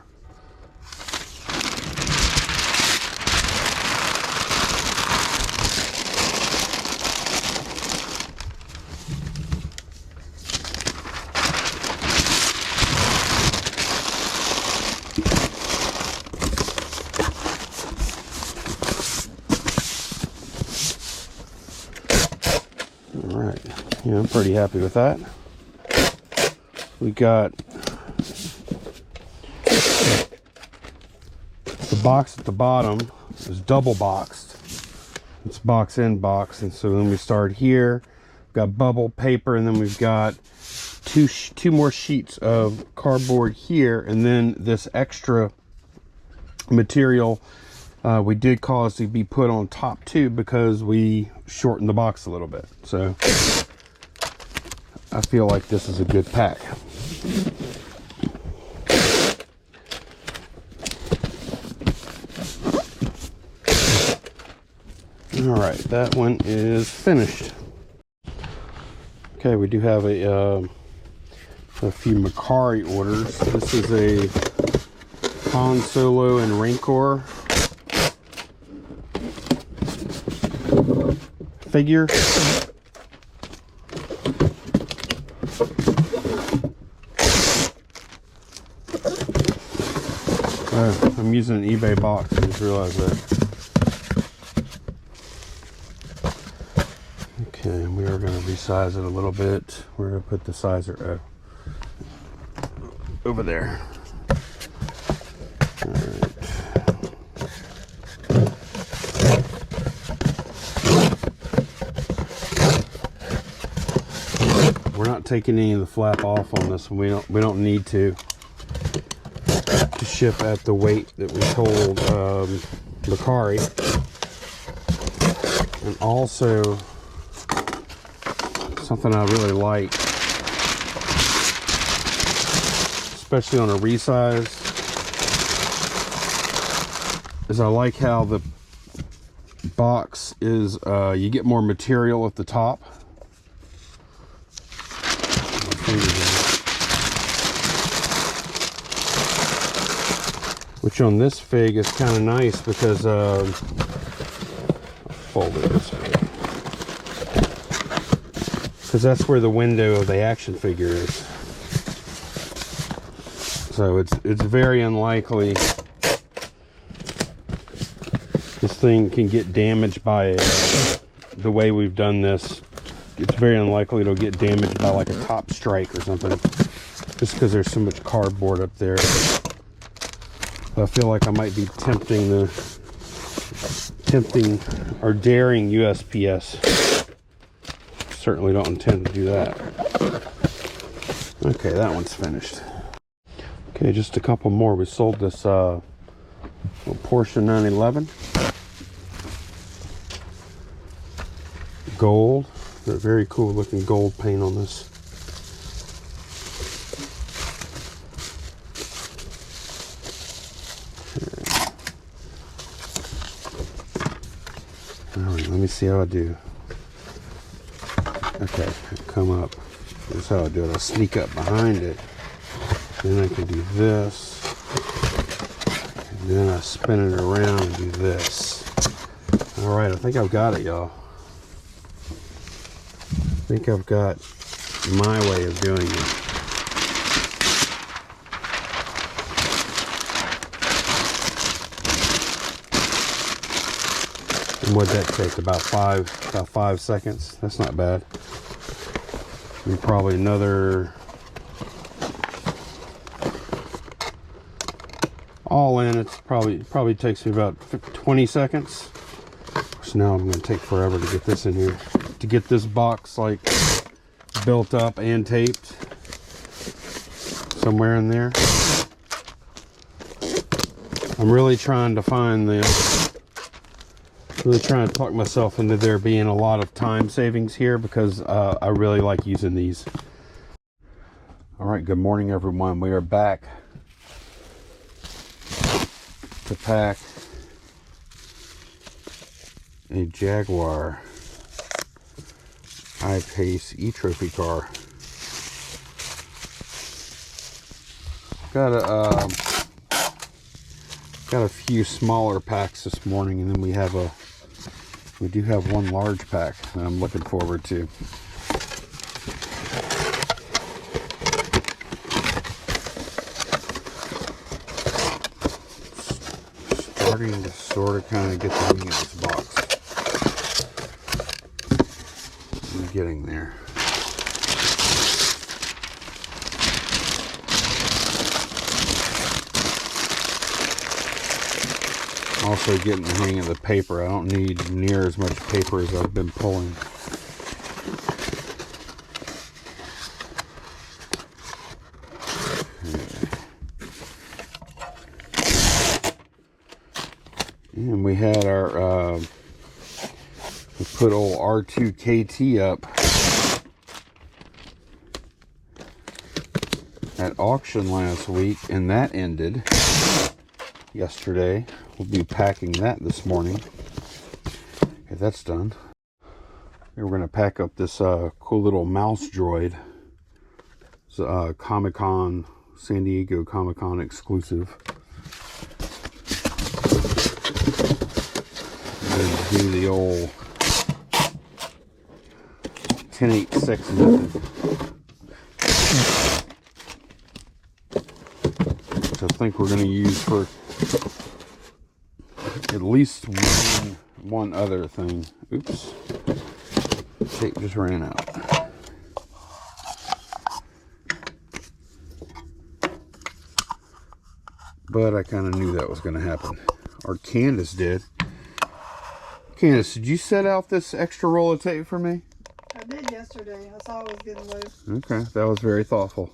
Speaker 1: All right, yeah, I'm pretty happy with that. We got the box at the bottom is double boxed. It's box in box, and so then we start here. We've got bubble paper, and then we've got two more sheets of cardboard here, and then this extra material we did cause to be put on top too because we shortened the box a little bit. So I feel like this is a good pack. All right, that one is finished. Okay, we do have a few Macari orders. This is a Han Solo and Rancor figure. I'm using an eBay box. I just realized that. Okay, we are going to resize it a little bit. We're going to put the sizer over there. All right. We're not taking any of the flap off on this one. We don't need to ship at the weight that we told Macari. And also, something I really like, especially on a resize, is I like how the box is, you get more material at the top. Which on this fig is kind of nice because I'll fold it this way, because that's where the window of the action figure is. So it's very unlikely this thing can get damaged by the way we've done this. It's very unlikely it'll get damaged by like a top strike or something, just because there's so much cardboard up there. I feel like I might be tempting or daring USPS. Certainly don't intend to do that. Okay, that one's finished. Okay, just a couple more. We sold this little Porsche 911. Gold. Very cool looking gold paint on this. Alright, let me see how I do. Okay, come up. This is how I do it. I'll sneak up behind it. Then I can do this. And then I spin it around and do this. Alright, I think I've got it, y'all. I think I've got my way of doing it. And what'd that take? About five seconds. That's not bad. And probably another, all in, it's probably takes me about 20 seconds. So now I'm going to take forever to get this in here, to get this box like built up and taped somewhere in there. I'm really trying to find really trying to talk myself into there being a lot of time savings here, because I really like using these. All right, good morning everyone. We are back to pack a Jaguar I-Pace e-trophy car. Got a few smaller packs this morning, and then we do have one large pack that I'm looking forward to. Starting to sort of kind of get the hang of this box. I'm getting there. Also getting the hang of the paper. I don't need near as much paper as I've been pulling. And we had our, we put old R2KT up at auction last week, and that ended yesterday. We'll be packing that this morning. Okay, that's done. We're going to pack up this cool little mouse droid. It's a Comic-Con, San Diego Comic-Con exclusive. And do the old 1086 method, which I think we're going to use for at least one other thing. Oops, tape just ran out. But I kind of knew that was going to happen, or Candace did. Candace, did you set out this extra roll of tape for me?
Speaker 2: I did yesterday. I saw it was getting loose.
Speaker 1: Okay, that was very thoughtful.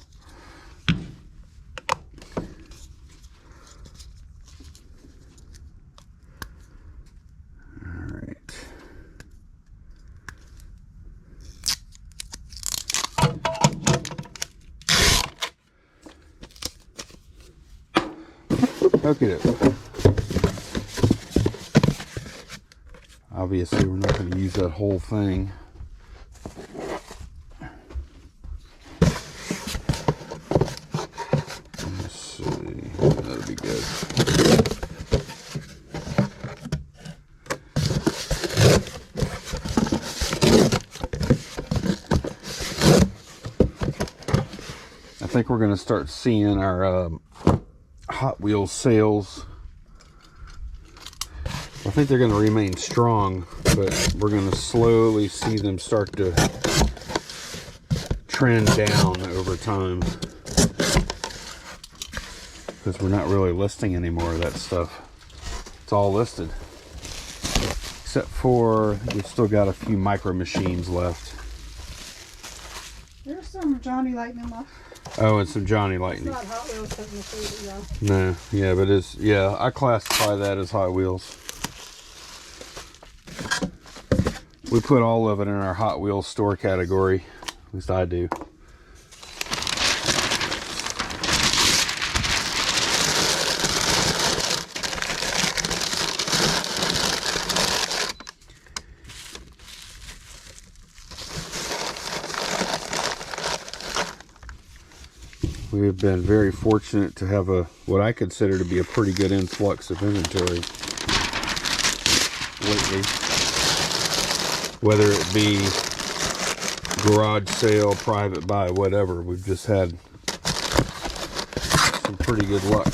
Speaker 1: Okay. Obviously, we're not going to use that whole thing. Let's see. That'll be good. I think we're going to start seeing our Hot Wheels sales. I think they're going to remain strong, but we're going to slowly see them start to trend down over time, because we're not really listing any more of that stuff. It's all listed, except for we've still got a few micro machines left.
Speaker 2: There's some Johnny Lightning left.
Speaker 1: Oh, and some Johnny Lightning.
Speaker 2: It's not Hot Wheels technically, but yeah.
Speaker 1: No, yeah, but it's, yeah, I classify that as Hot Wheels. We put all of it in our Hot Wheels store category. At least I do. We've been very fortunate to have what I consider to be a pretty good influx of inventory lately. Whether it be garage sale, private buy, whatever, we've just had some pretty good luck.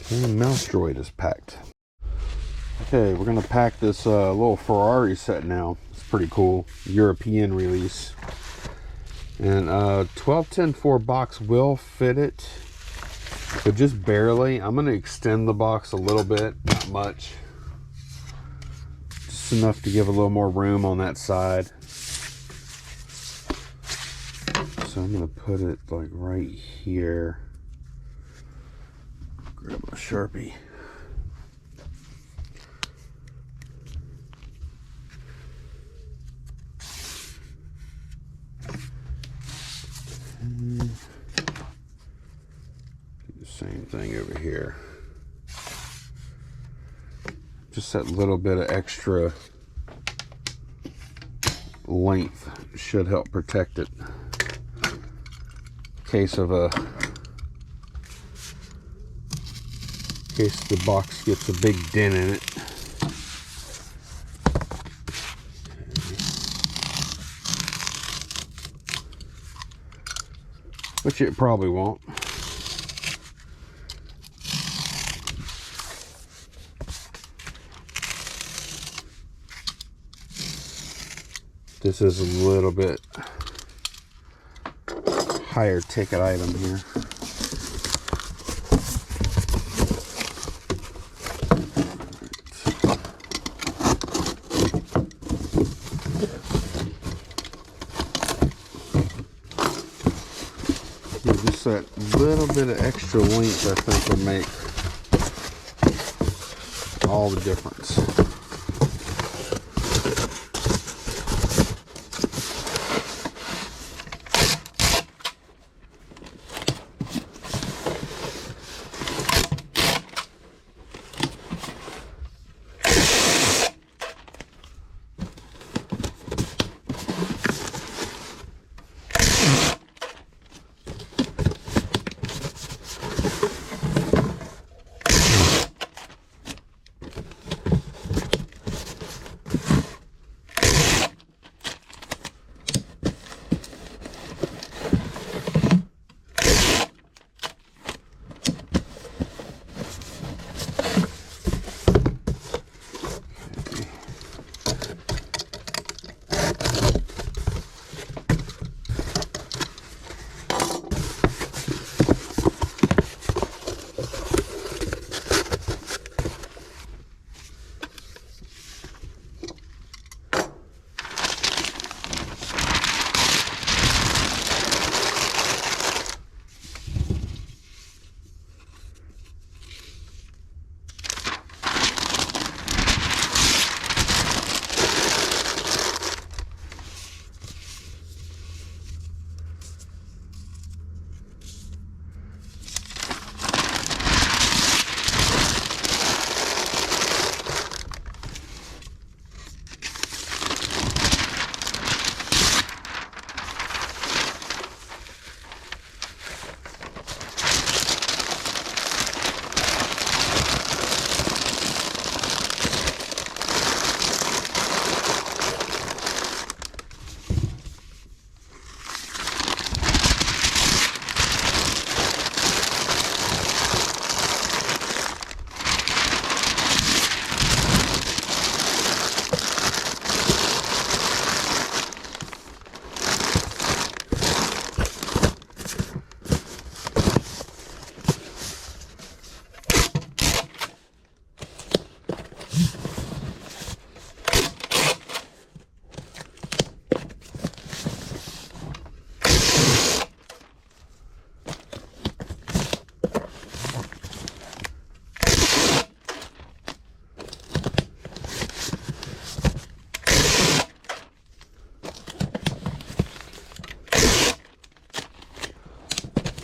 Speaker 1: And Mouse Droid is packed. Okay, we're gonna pack this little Ferrari set now. It's pretty cool. European release. And 12-10-4 box will fit it, but just barely. I'm gonna extend the box a little bit, not much. Just enough to give a little more room on that side. So I'm gonna put it like right here. Grab a Sharpie. Do the same thing over here. Just that little bit of extra length should help protect it in case the box gets a big dent in it. Which it probably won't. This is a little bit higher ticket item here. Just that little bit of extra length, I think, will make all the difference.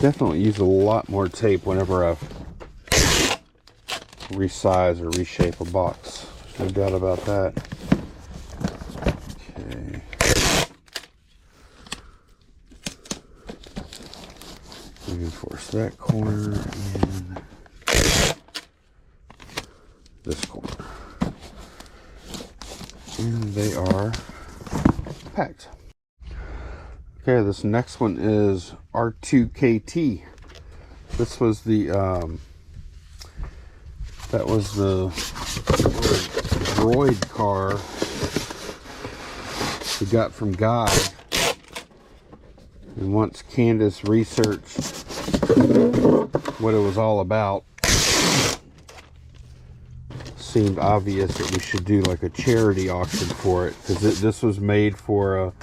Speaker 1: definitely use a lot more tape whenever I resize or reshape a box. No doubt about that. Okay. Reinforce that corner and this corner. And they are packed. Okay, this next one is R2KT. This was the that was the droid car we got from Guy. And once Candace researched what it was all about, seemed obvious that we should do like a charity auction for it, because this was made for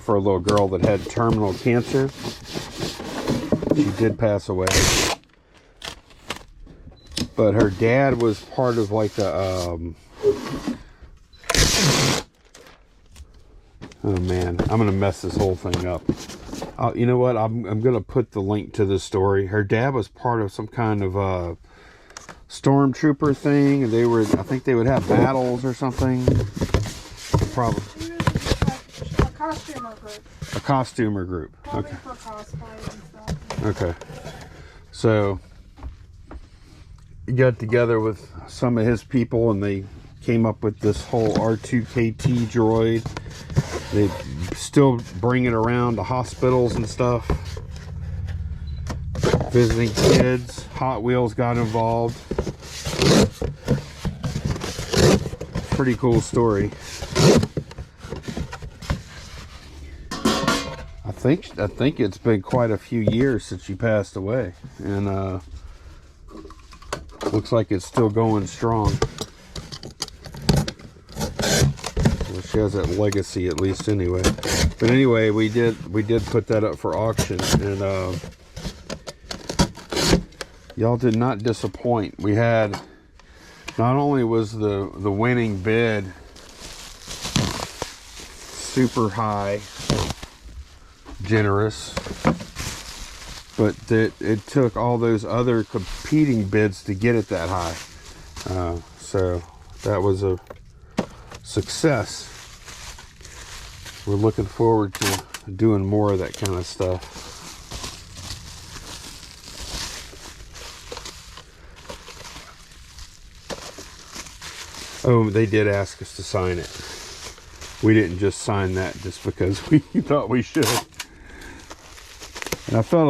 Speaker 1: a little girl that had terminal cancer. She did pass away, but her dad was part of like a oh man, I'm gonna mess this whole thing up. You know what, I'm gonna put the link to this story. Her dad was part of some kind of stormtrooper thing, and I think they would have battles or something. Probably
Speaker 2: A costumer group.
Speaker 1: a costumer group.
Speaker 2: Probably
Speaker 1: Okay.
Speaker 2: for cosplay and stuff.
Speaker 1: Okay. So he got together with some of his people and they came up with this whole R2KT droid. They still bring it around to hospitals and stuff, visiting kids. Hot Wheels got involved. Pretty cool story. I think it's been quite a few years since she passed away, and looks like it's still going strong. Well, she has that legacy, at least, anyway. But anyway, we did put that up for auction, and y'all did not disappoint. We had, not only was the winning bid super high, generous, but that it took all those other competing bids to get it that high. So that was a success. We're looking forward to doing more of that kind of stuff. Oh, they did ask us to sign it. We didn't just sign that just because we thought we should. And I felt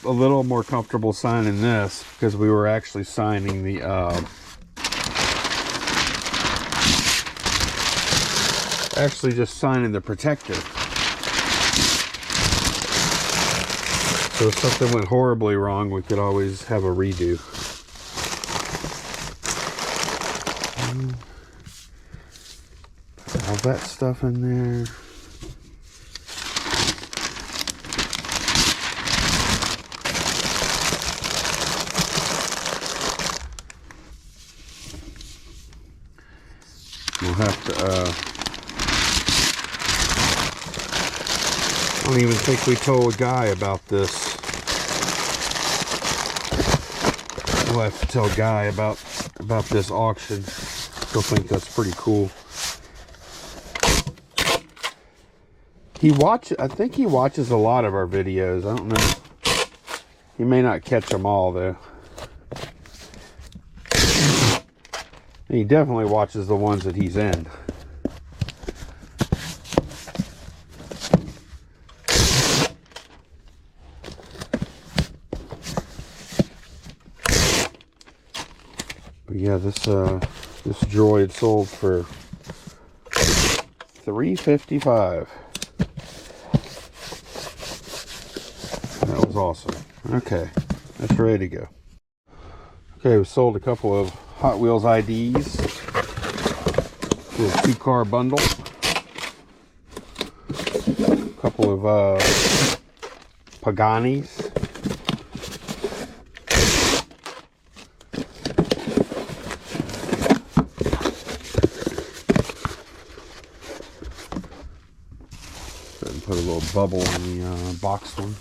Speaker 1: a little more comfortable signing this because we were actually signing the just signing the protector. So if something went horribly wrong, we could always have a redo. Put all that stuff in there. We'll have to, I don't even think we told Guy about this. We'll have to tell Guy about this auction. He'll think that's pretty cool. I think he watches a lot of our videos. I don't know. He may not catch them all though. He definitely watches the ones that he's in. But yeah, this droid sold for $355. That was awesome. Okay, that's ready to go. Okay, we sold a couple of Hot Wheels IDs. A 2-car bundle. A couple of Paganis. put a little bubble in the boxed one.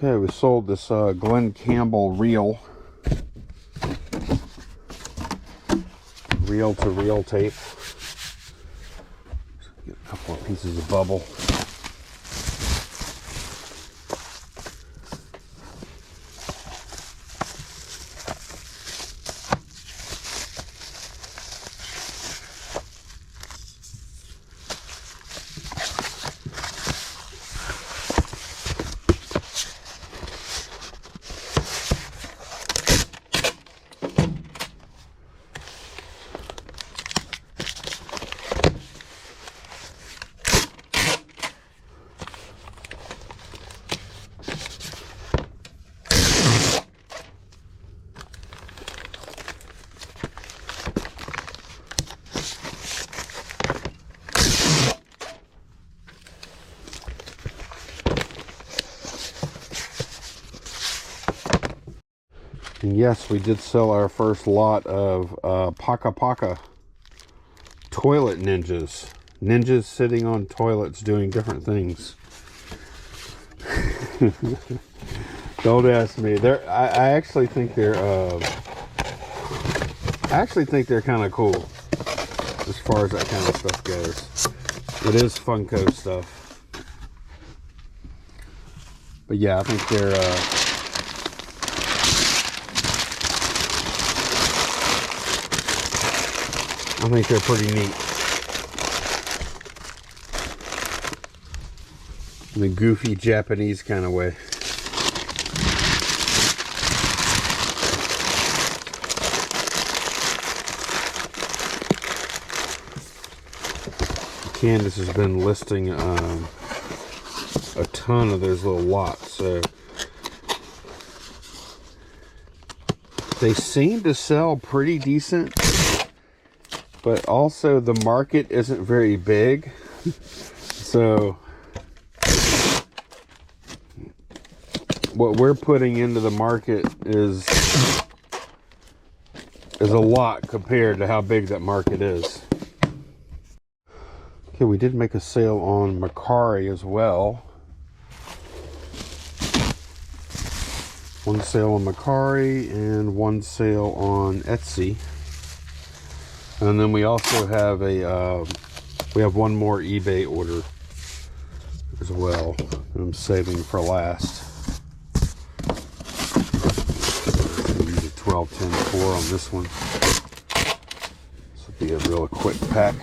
Speaker 1: Okay, we sold this Glen Campbell reel to reel tape. Get a couple of pieces of bubble. And yes, we did sell our first lot of Paka Paka toilet ninjas. Ninjas sitting on toilets doing different things. Don't ask me. I actually think they're kind of cool as far as that kind of stuff goes. It is Funko stuff. But yeah, I think they're pretty neat. In a goofy Japanese kind of way. Candace has been listing a ton of those little lots, so they seem to sell pretty decent. But also the market isn't very big, so what we're putting into the market is a lot compared to how big that market is. Okay, we did make a sale on Macari as well. One sale on Macari and one sale on Etsy. And then we also have we have one more eBay order as well. I'm saving for last. I'm going to use a 12-10-4 on this one. This will be a real quick pack.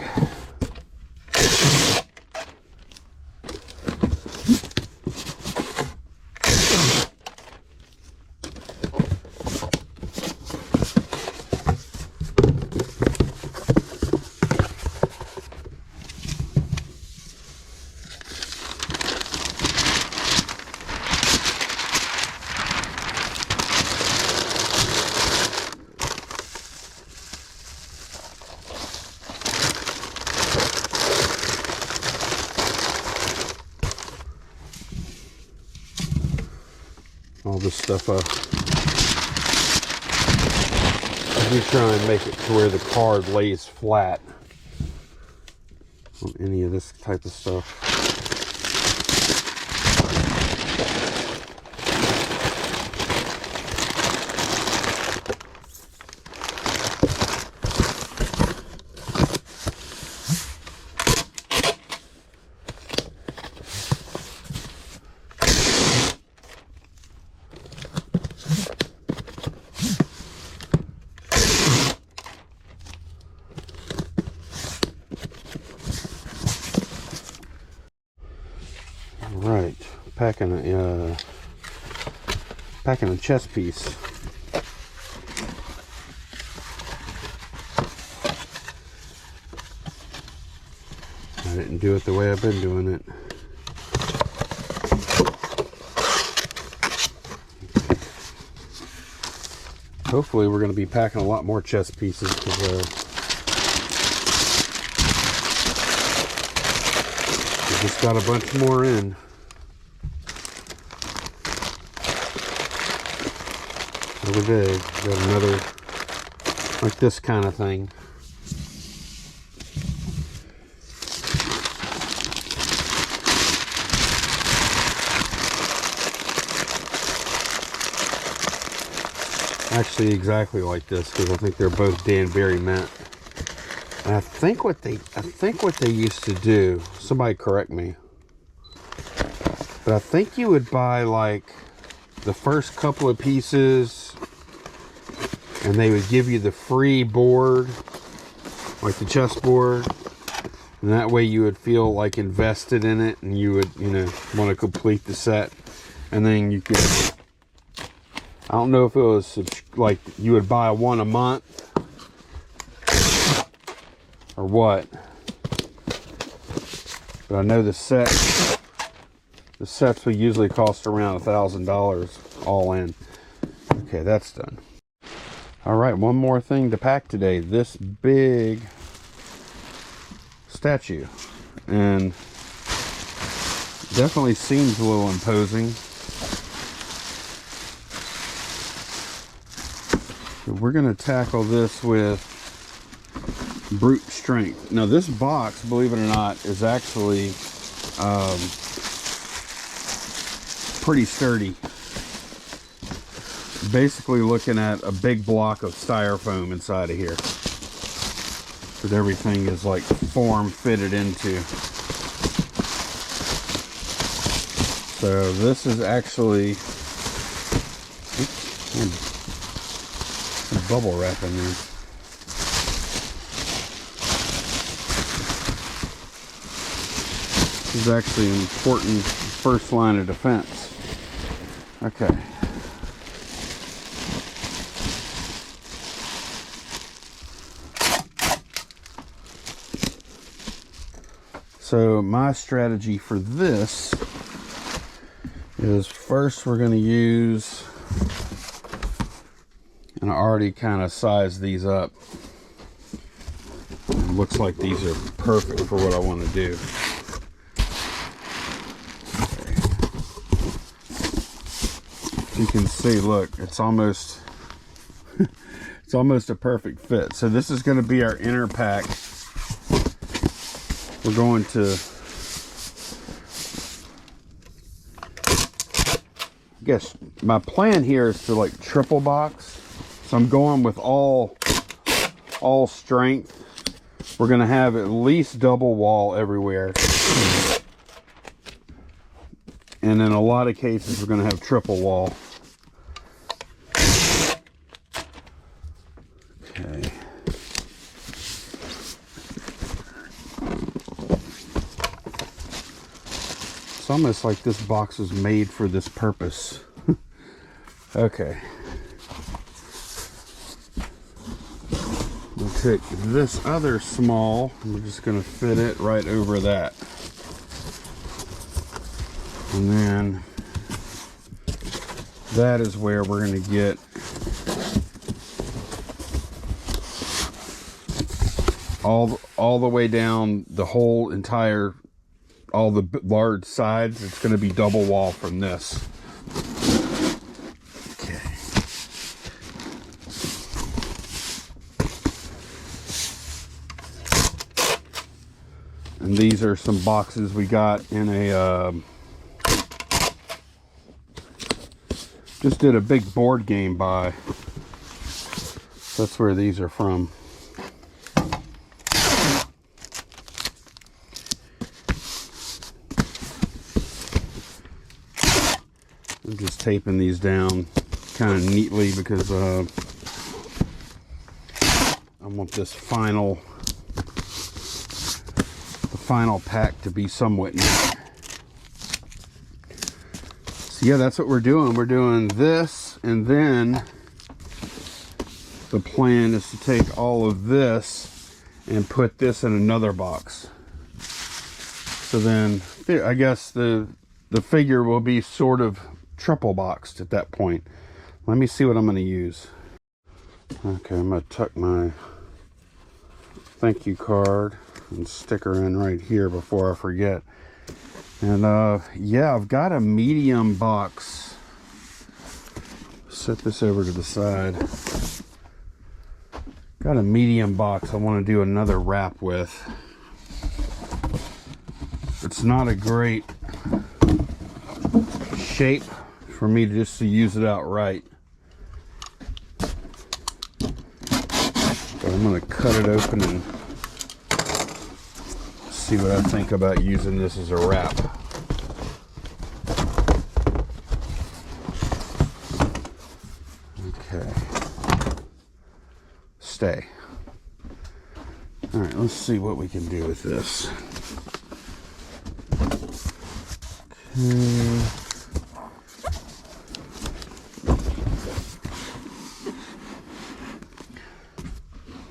Speaker 1: All this stuff up. We try and make it to where the card lays flat on any of this type of stuff. packing a chess piece. I didn't do it the way I've been doing it. Hopefully we're going to be packing a lot more chess pieces because we just got a bunch more in. Every day, got another, like this kind of thing. Actually, exactly like this, because I think they're both Danbury mint. And I think what they used to do, somebody correct me, but I think you would buy like the first couple of pieces and they would give you the free board, like the chess board, and that way you would feel like invested in it and you would, you know, want to complete the set. And then you could, I don't know if it was like you would buy one a month or what, but I know the sets will usually cost around $1,000 all in. Okay, that's done. All right, one more thing to pack today. This big statue, and definitely seems a little imposing. So we're gonna tackle this with brute strength. Now this box, believe it or not, is actually pretty sturdy. Basically looking at a big block of styrofoam inside of here that everything is like form fitted into. So this is actually, oops, bubble wrap in there. This is actually an important first line of defense. Okay. So my strategy for this is first we're going to use, and I already kind of sized these up. It looks like these are perfect for what I want to do. Okay. You can see, look, it's almost it's almost a perfect fit. So this is going to be our inner pack. We're going to, I guess my plan here is to like triple box. So I'm going with all strength. We're going to have at least double wall everywhere. And in a lot of cases, we're going to have triple wall. Okay. It's almost like this box was made for this purpose. Okay. We'll take this other small, and we're just going to fit it right over that. And then that is where we're going to get all the way down the whole entire, all the large sides. It's going to be double wall from this. Okay. And these are some boxes we got in a, just did a big board game buy. That's where these are from. I'm just taping these down kind of neatly because I want this final pack to be somewhat neat. yeah, that's what we're doing. We're doing this, and then the plan is to take all of this and put this in another box. So then I guess the figure will be sort of triple boxed at that point. Let me see what I'm going to use. Okay, I'm going to tuck my thank you card and sticker in right here before I forget. And yeah, I've got a medium box. Set this over to the side. Got a medium box I want to do another wrap with. It's not a great shape for me just to use it outright. But I'm going to cut it open and see what I think about using this as a wrap. Okay. Stay. All right, let's see what we can do with this. Okay.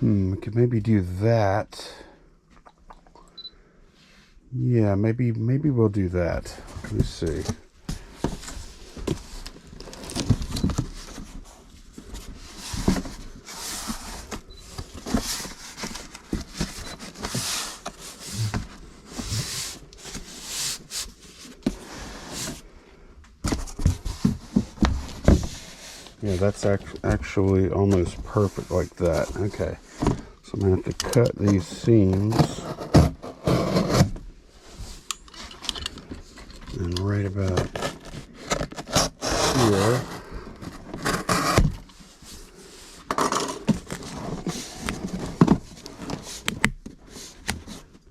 Speaker 1: We could maybe do that. Yeah, maybe we'll do that. Let me see. Yeah, that's actually almost perfect like that. Okay, so I'm going to have to cut these seams. And right about here.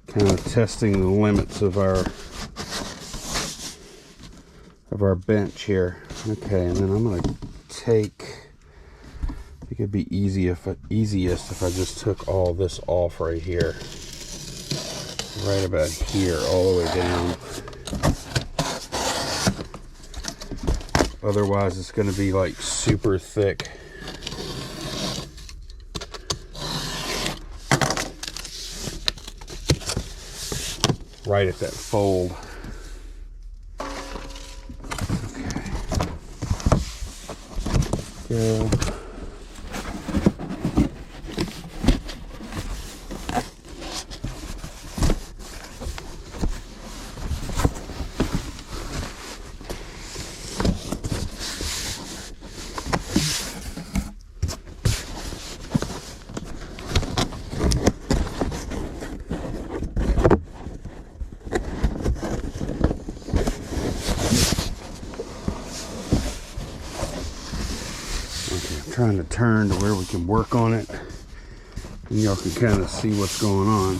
Speaker 1: Kind of testing the limits of our bench here. Okay, and then I'm going to take, I think it'd be easiest if I just took all this off right here. Right about here, all the way down. Otherwise it's going to be like super thick. Right at that fold. Okay. Go. Trying to turn to where we can work on it and y'all can kind of see what's going on.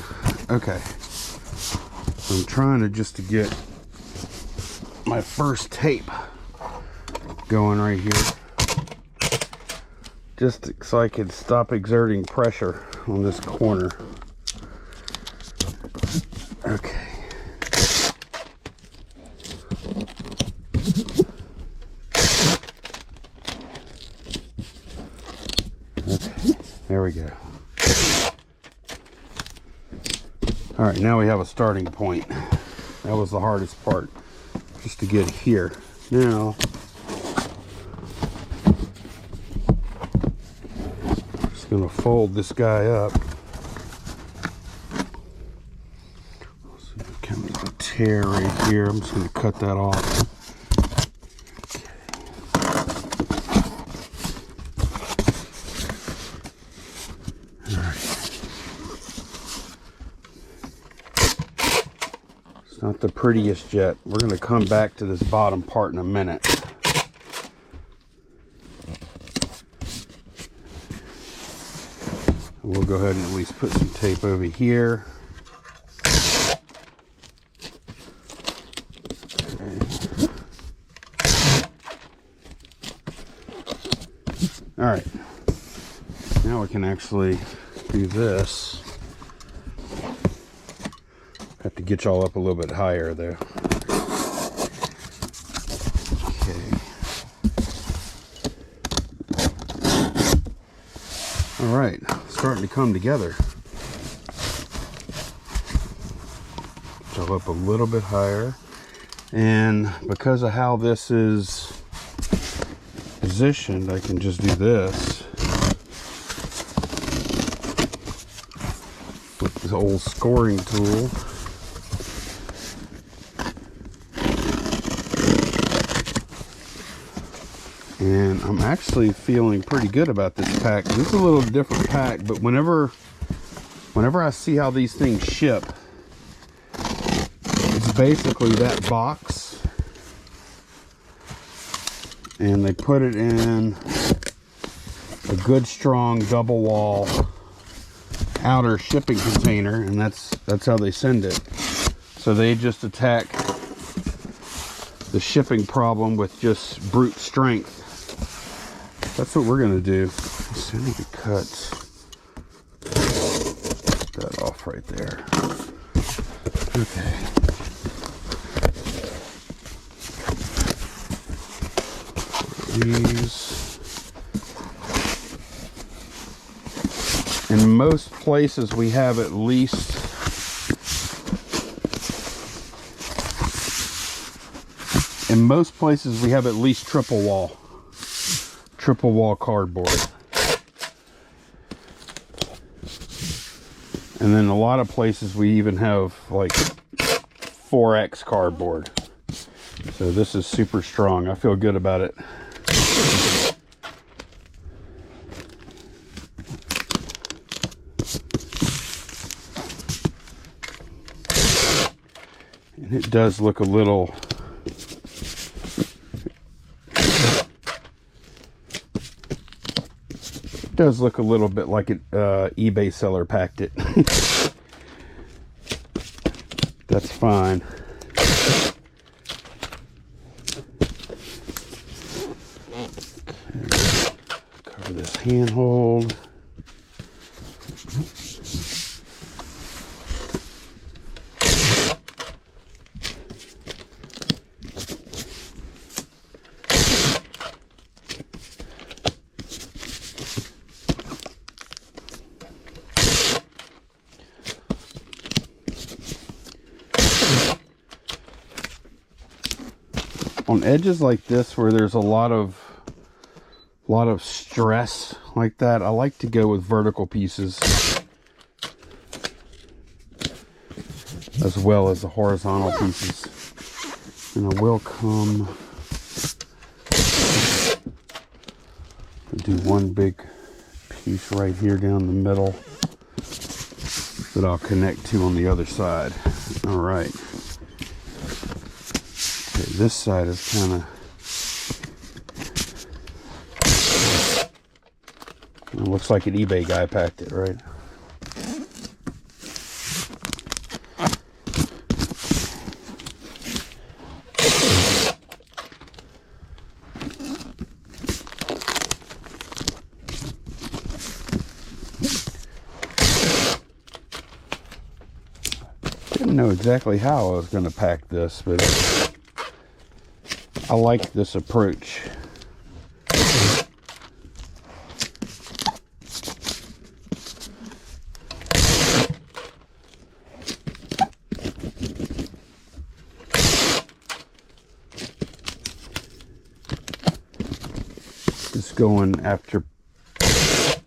Speaker 1: Okay, so I'm trying to just to get my first tape going right here, just so I can stop exerting pressure on this corner. Okay. There we go. All right, now we have a starting point. That was the hardest part, just to get here. Now, I'm just gonna fold this guy up. So kind of a tear right here. I'm just gonna cut that off. Not the prettiest yet. We're going to come back to this bottom part in a minute. We'll go ahead and at least put some tape over here. Okay. All right. Now we can actually do this. Have to get y'all up a little bit higher there. Okay. All right, starting to come together. Jump up a little bit higher. And because of how this is positioned, I can just do this with this old scoring tool. And I'm actually feeling pretty good about this pack. This is a little different pack, but whenever I see how these things ship, it's basically that box, and they put it in a good strong double wall outer shipping container, and that's how they send it. So they just attack the shipping problem with just brute strength. That's what we're gonna do. So I need to cut that off right there. Okay. These. In most places we have at least triple wall cardboard. And then a lot of places we even have like 4X cardboard. So this is super strong. I feel good about it. And it does look a little bit like an eBay seller packed it. That's fine. Okay. Cover this handhold. On edges like this where there's a lot of stress like that, I like to go with vertical pieces as well as the horizontal pieces. And I will come and do one big piece right here down the middle that I'll connect to on the other side. All right. Okay, this side is kind of, it looks like an eBay guy packed it, right? Didn't know exactly how I was going to pack this, but I like this approach. Just going after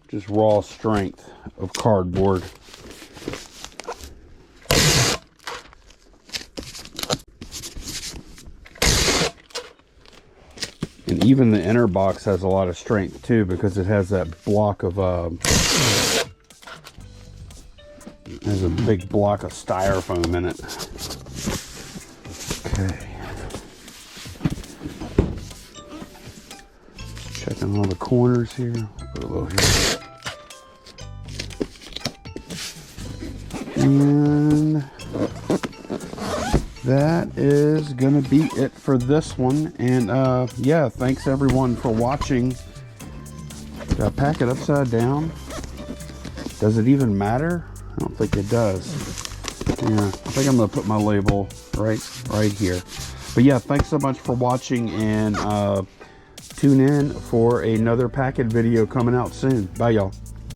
Speaker 1: just raw strength of cardboard. And even the inner box has a lot of strength too, because it has that block of there's a big block of styrofoam in it. Okay. Checking all the corners here. Put a little here. And that is gonna be it for this one. And yeah, thanks everyone for watching. Did I pack it upside down? Does it even matter? I don't think it does. Yeah, I think I'm gonna put my label right here. But yeah, thanks so much for watching, and tune in for another packet video coming out soon. Bye, y'all.